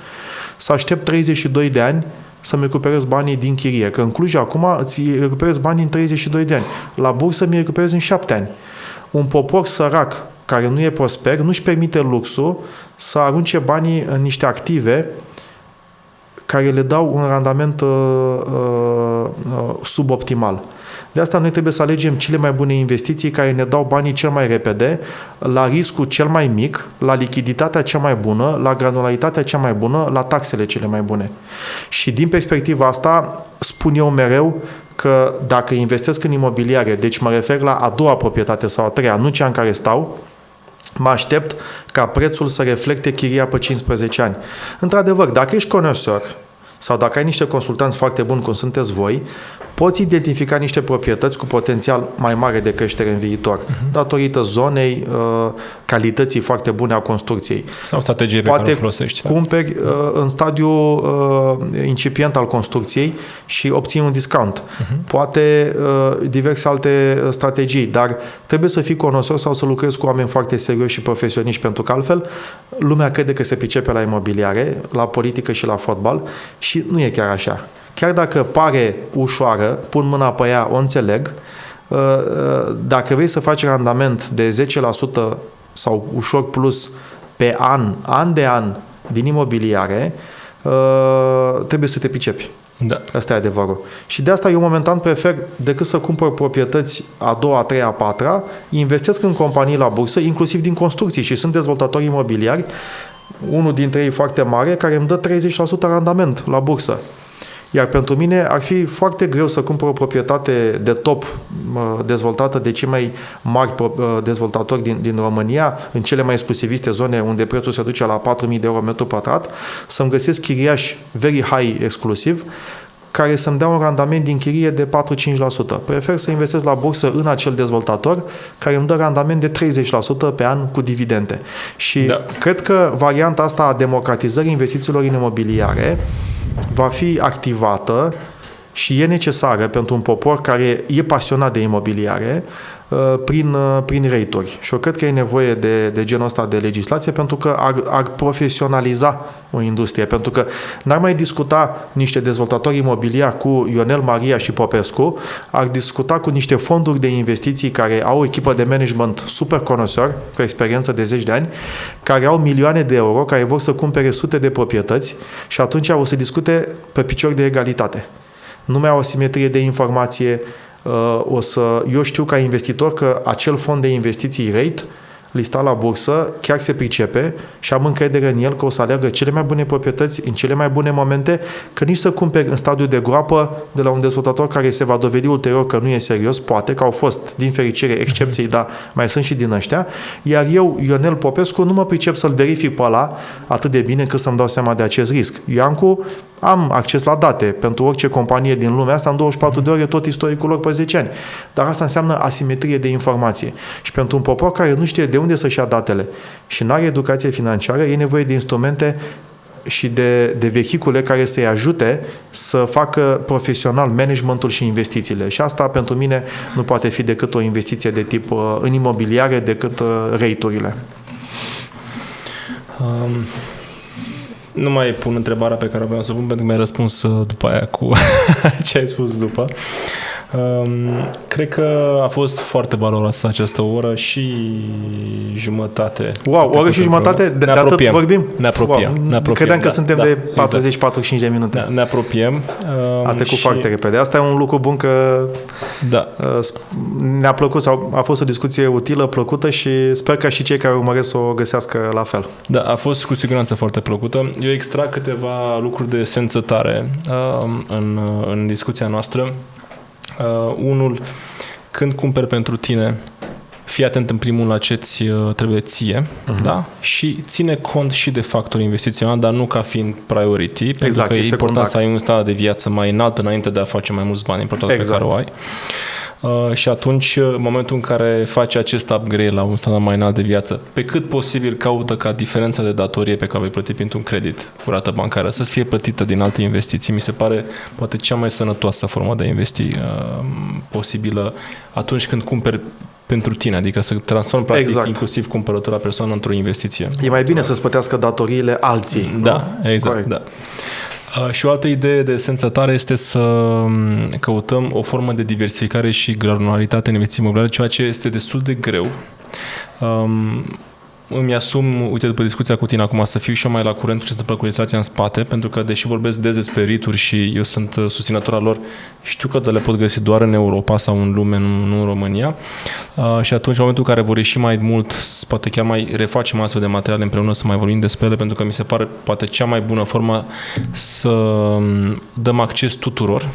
să aștept 32 de ani să-mi recuperez banii din chirie. Că în Cluj acum îți recuperez banii în 32 de ani. La bursă mi-i recuperez în 7 ani. Un popor sărac care nu e prosper nu-și permite luxul să arunce banii în niște active care le dau un randament suboptimal. De asta noi trebuie să alegem cele mai bune investiții care ne dau banii cel mai repede, la riscul cel mai mic, la lichiditatea cea mai bună, la granularitatea cea mai bună, la taxele cele mai bune. Și din perspectiva asta spun eu mereu că dacă investesc în imobiliare, deci mă refer la a doua proprietate sau a treia, nu cea în care stau, mă aștept ca prețul să reflecte chiria pe 15 ani. Într-adevăr, dacă ești conosor sau dacă ai niște consultanți foarte buni, cum sunteți voi, poți identifica niște proprietăți cu potențial mai mare de creștere în viitor, datorită zonei, calității foarte bune a construcției. Sau strategie pe care o folosești. Poate cumperi în stadiul incipient al construcției și obții un discount. Poate diverse alte strategii, dar trebuie să fii conosor sau să lucrezi cu oameni foarte serioși și profesioniști, pentru că altfel lumea crede că se pricepe la imobiliare, la politică și la fotbal și nu e chiar așa. Chiar dacă pare ușoară, pun mâna pe ea, o înțeleg, dacă vrei să faci randament de 10% sau ușor plus pe an de an din imobiliare, trebuie să te pricepi. Da. Asta e adevărul. Și de asta eu momentan prefer, decât să cumpăr proprietăți a doua, a treia, a patra, investesc în companii la bursă, inclusiv din construcții, și sunt dezvoltatori imobiliari, unul dintre ei foarte mare, care îmi dă 30% randament la bursă. Iar pentru mine ar fi foarte greu să cumpăr o proprietate de top dezvoltată de cei mai mari dezvoltatori din România, în cele mai exclusiviste zone unde prețul se duce la 4.000 de euro metru pătrat, să-mi găsesc chiriași very high exclusiv, care să-mi dea un randament din chirie de 4-5%. Prefer să investesc la bursă în acel dezvoltator care îmi dă randament de 30% pe an cu dividende. Și cred că varianta asta a democratizării investițiilor în imobiliare va fi activată și e necesară pentru un popor care e pasionat de imobiliare prin rate-uri. Și eu cred că e nevoie de genul ăsta de legislație pentru că ar profesionaliza o industrie. Pentru că n-ar mai discuta niște dezvoltatori imobiliari cu Ionel Maria și Popescu, ar discuta cu niște fonduri de investiții care au o echipă de management super conosori, cu experiență de 10 de ani, care au milioane de euro, care vor să cumpere sute de proprietăți și atunci o să discute pe picior de egalitate. Nu mai au o simetrie de informație. Eu știu ca investitor că acel fond de investiții rate listat la bursă chiar se pricepe și am încredere în el că o să aleagă cele mai bune proprietăți în cele mai bune momente, că nici să cumperi în stadiu de groapă de la un dezvoltator care se va dovedi ulterior că nu e serios, poate că au fost, din fericire, excepții, dar mai sunt și din ăștia, iar eu, Ionel Popescu, nu mă pricep să-l verific pe ăla atât de bine cât să-mi dau seama de acest risc. Iancu, am acces la date pentru orice companie din lumea asta, în 24 de ore tot istoricul lor pe 10 ani. Dar asta înseamnă asimetrie de informație. Și pentru un popor care nu știe de unde să-și ia datele și nu are educație financiară, e nevoie de instrumente și de vehicule care să-i ajute să facă profesional managementul și investițiile. Și asta, pentru mine, nu poate fi decât o investiție de tip în imobiliare, decât rate-urile. Nu mai pun întrebarea pe care vreau să o pun, pentru că mi-ai răspuns după aia cu ce ai spus după. Cred că a fost foarte valoroasă această oră și jumătate. Wow, o oră și jumătate? De atât vorbim? Ne apropiem. Credeam că suntem de 40-45 de minute. Ne apropiem. A trecut foarte repede. Asta e un lucru bun că ne-a plăcut, sau a fost o discuție utilă, plăcută și sper că și cei care urmăresc să o găsească la fel. Da, a fost cu siguranță foarte plăcută. Eu extrag câteva lucruri de esență tare în discuția noastră. Unul, când cumperi pentru tine, fii atent în primul la ce-ți trebuie ție, da? Și ține cont și de factori investiționali, dar nu ca fiind priority, pentru că e important să ai un standard de viață mai înalt înainte de a face mai mulți bani, important pe care o ai. Și atunci, în momentul în care faci acest upgrade la un standard mai înalt de viață, pe cât posibil caută ca diferența de datorie pe care vei plăti printr-un credit cu rată bancară să fie plătită din alte investiții. Mi se pare poate cea mai sănătoasă formă de a investi posibilă atunci când cumperi pentru tine, adică să transform practic inclusiv cumpărătura persoană într-o investiție. E mai bine să-ți plătească datoriile alții. Da, nu? Exact. Corect. Da. Și o altă idee de esență tare este să căutăm o formă de diversificare și granularitate în investiții imobiliare, ceea ce este destul de greu. Îmi asum, uite, după discuția cu tine acum, să fiu și eu mai la curent cu ce se întâmplă cu legislația în spate, pentru că, deși vorbesc des despre REIT-uri și eu sunt susținător al lor, știu că le pot găsi doar în Europa sau în lume, nu în România. Și atunci, în momentul în care vor ieși mai mult, poate chiar mai refacem astfel de materiale împreună, să mai vorbim despre ele, pentru că mi se pare poate cea mai bună formă să dăm acces tuturor.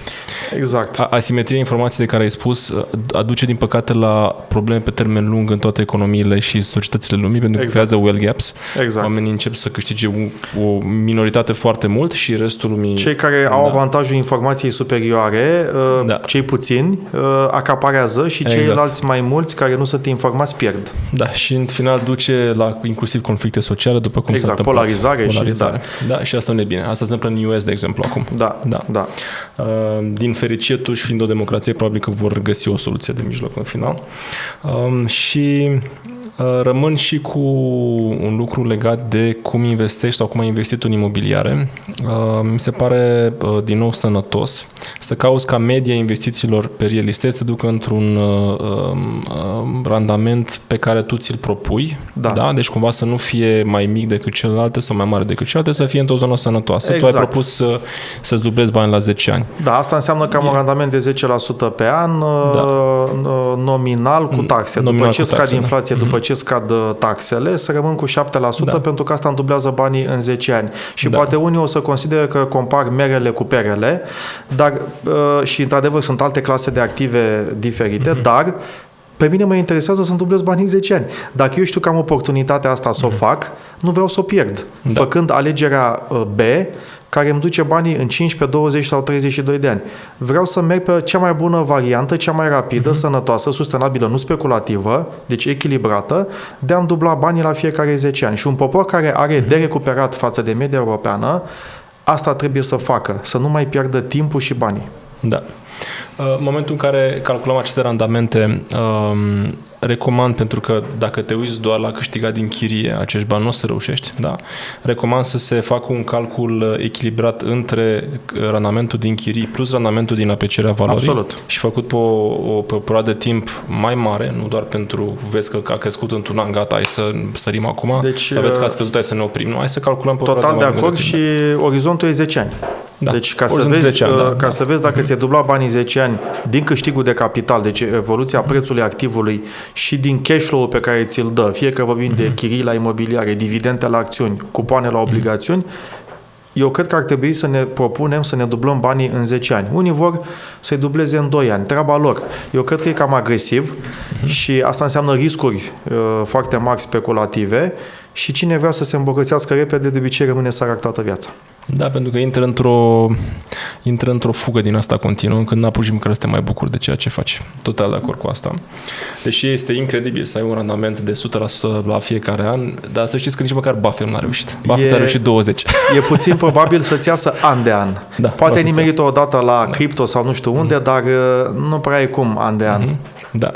Exact. Asimetria informației de care ai spus aduce, din păcate, la probleme pe termen lung în toate economiile și societățile lumii, pentru că creează wealth gaps. Exact. Oamenii încep să câștige o minoritate foarte mult și restul lumii... Cei care au avantajul informației superioare, cei puțini, acaparează și ceilalți mai mulți care nu sunt informați pierd. Da, și în final duce la inclusiv conflicte sociale, după cum s-a întâmplat. Polarizare. Da, și asta nu e bine. Asta se întâmplă în US, de exemplu, acum. Da. Din fericire, totuși, fiind o democrație, probabil că vor găsi o soluție de mijloc în final. Și rămân și cu un lucru legat de cum investești sau cum ai investit în imobiliare. Mi se pare din nou sănătos să cauți ca media investițiilor pe real estate să ducă într-un randament pe care tu ți-l propui. Da? Deci cumva să nu fie mai mic decât celelalte sau mai mare decât celelalte, să fie într-o zonă sănătoasă. Tu ai propus să-ți dublezi bani la 10 ani. Da, asta înseamnă cam un randament de 10% pe an, nominal cu taxe. După ce scad inflație, după ce scad taxele, să rămân cu 7%, pentru că asta îmi dublează banii în 10 ani. Și poate unii o să consideră că compar merele cu perele, dar și într-adevăr sunt alte clase de active diferite, dar pe mine mă interesează să-mi dublez banii în 10 ani. Dacă eu știu că am oportunitatea asta să o fac, nu vreau să o pierd. Făcând alegerea B, care îmi duce banii în 15, 20 sau 32 de ani. Vreau să merg pe cea mai bună variantă, cea mai rapidă, sănătoasă, sustenabilă, nu speculativă, deci echilibrată, de a-mi dubla banii la fiecare 10 ani. Și un popor care are de recuperat față de media europeană, asta trebuie să facă, să nu mai pierdă timpul și banii. Da. În momentul în care calculăm aceste randamente, recomand, pentru că dacă te uiți doar la câștigat din chirie, acești bani nu o să reușești, da? Recomand să se facă un calcul echilibrat între randamentul din chirii plus randamentul din aprecierea valorii. Absolut. Și făcut pe o perioadă de timp mai mare, nu doar pentru, vezi că a crescut într-un an, gata, hai să sărim acum, deci, să vezi că a scăzut, hai să ne oprim. Nu, hai să calculăm pe total de acord de și orizontul e 10 ani. Da. Deci ca să vezi dacă ți-e dublat banii 10 ani din câștigul de capital, deci evoluția prețului activului și din cash flow-ul pe care ți-l dă, fie că vorbim de chirii la imobiliare, dividende la acțiuni, cupoane la obligațiuni, eu cred că ar trebui să ne propunem să ne dublăm banii în 10 ani. Unii vor să-i dubleze în 2 ani. Treaba lor. Eu cred că e cam agresiv și asta înseamnă riscuri foarte mari speculative și cine vrea să se îmbogățească repede, de obicei rămâne sărac toată viața. Da, pentru că intră într-o fugă din asta continuă, când n-apuci măcar să te mai bucuri de ceea ce faci. Total de acord cu asta. Deși este incredibil să ai un randament de 100% la fiecare an, dar să știți că nici măcar Buffett nu a reușit. Buffett a reușit 20. E puțin probabil să-ți iasă an de an. Da, poate nimerită odată la cripto sau nu știu unde, dar nu prea e cum an de an. Da.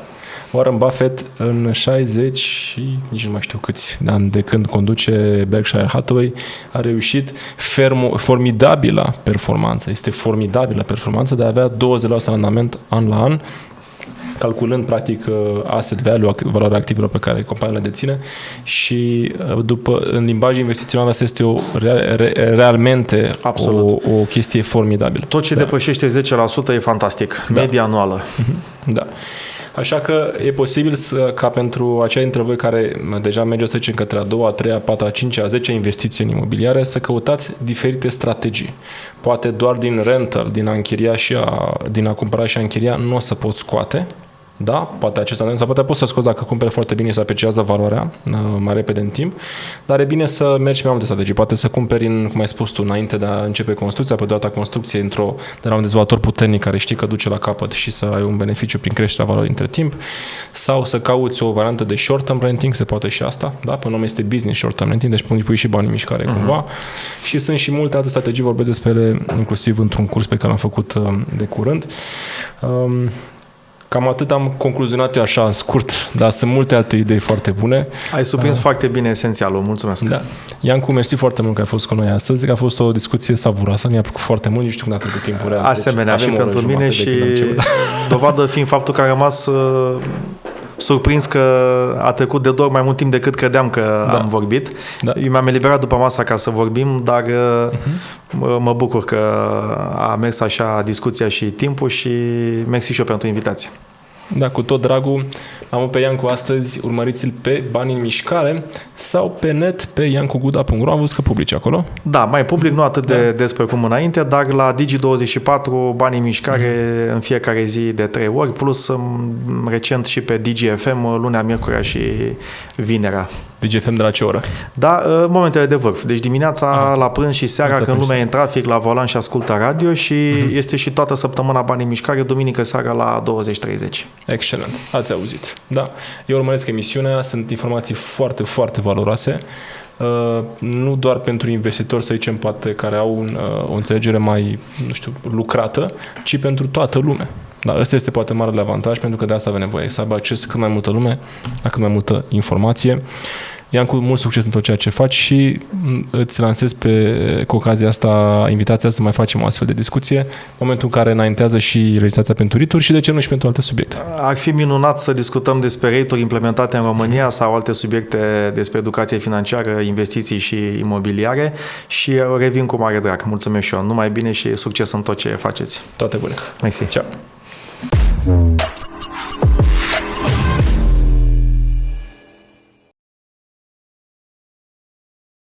Warren Buffett în 60 și nici nu mai știu câți ani de când conduce Berkshire Hathaway a reușit formidabilă performanță. Este formidabilă performanță de a avea 20% randament an la an, calculând practic asset value, valoarea activelor pe care compania le deține și în limbaj investițional asta este realmente o chestie formidabilă. Tot ce depășește 10% e fantastic. Media anuală. Da. Așa că e posibil ca pentru aceia dintre voi care deja merge, să zicem, către a doua, a treia, a patra, a cincea, a 10 investiții în imobiliare, să căutați diferite strategii. Poate doar din rental, din a închiria și din a cumpăra și a închiria, nu o să poți scoate. Da, poate acest sau poate poți să scoți dacă cumperi foarte bine, să apreciază valoarea mai repede în timp, dar e bine să mergi pe mai multe strategii. Poate să cumperi, cum ai spus tu, înainte de a începe construcția, pe durata construcției de la un dezvoltator puternic care știi că duce la capăt și să ai un beneficiu prin creșterea valorii între timp, sau să cauți o variantă de short-term renting, se poate și asta, da? Pe nume este business short-term renting, deci pui și bani în mișcare cumva. Și sunt și multe alte strategii, vorbesc despre ele inclusiv într-un curs pe care l-am făcut de curând. Cam atât am concluzionat eu așa, în scurt, dar sunt multe alte idei foarte bune. Ai surprins foarte bine esențialul, mulțumesc. Da. Iancu, mersi foarte mult că ai fost cu noi astăzi, că a fost o discuție savuroasă, mi-a plăcut foarte mult, nu știu cum a trecut timpul real. Asemenea, deci, și pentru mine și dovadă fiind faptul că am rămas surprins că a trecut de 2 ori mai mult timp decât credeam că am vorbit. Da. Eu mi-am eliberat după masa ca să vorbim, dar mă bucur că a mers așa discuția și timpul și mersi și eu pentru invitație. Da, cu tot dragul. Am avut pe Iancu astăzi, urmăriți-l pe Bani în Mișcare sau pe net pe iancuguda.ro. Am văzut că publici acolo. Da, mai public, nu atât de despre cum înainte, dar la Digi24 Bani în Mișcare în fiecare zi de 3 ori, plus recent și pe DGFM lunea, miercurea și vinerea. DGFM de la ce oră? Da, momentele de vârf. Deci dimineața, la prânz și seara, când lumea e în trafic, la volan și ascultă radio și este și toată săptămâna Bani în Mișcare, duminică seara la 20:30. Excelent. Ați auzit. Da. Eu urmăresc emisiunea, sunt informații foarte, foarte valoroase. Nu doar pentru investitori, să zicem, poate care au o înțelegere mai, nu știu, lucrată, ci pentru toată lumea. Da, ăsta este poate marele avantaj, pentru că de asta avem nevoie, să aibă acces cât mai multă lume, la cât mai multă informație. Iancu, mult succes în tot ceea ce faci și îți lansez cu ocazia asta invitația să mai facem o astfel de discuție, în momentul în care înaintează și legislația pentru REIT-uri și de ce nu și pentru alte subiecte. Ar fi minunat să discutăm despre REIT-uri implementate în România sau alte subiecte despre educație financiară, investiții și imobiliare și revin cu mare drag. Mulțumesc și eu. Numai bine și succes în tot ce faceți. Toate bune. Mersi. Ciao.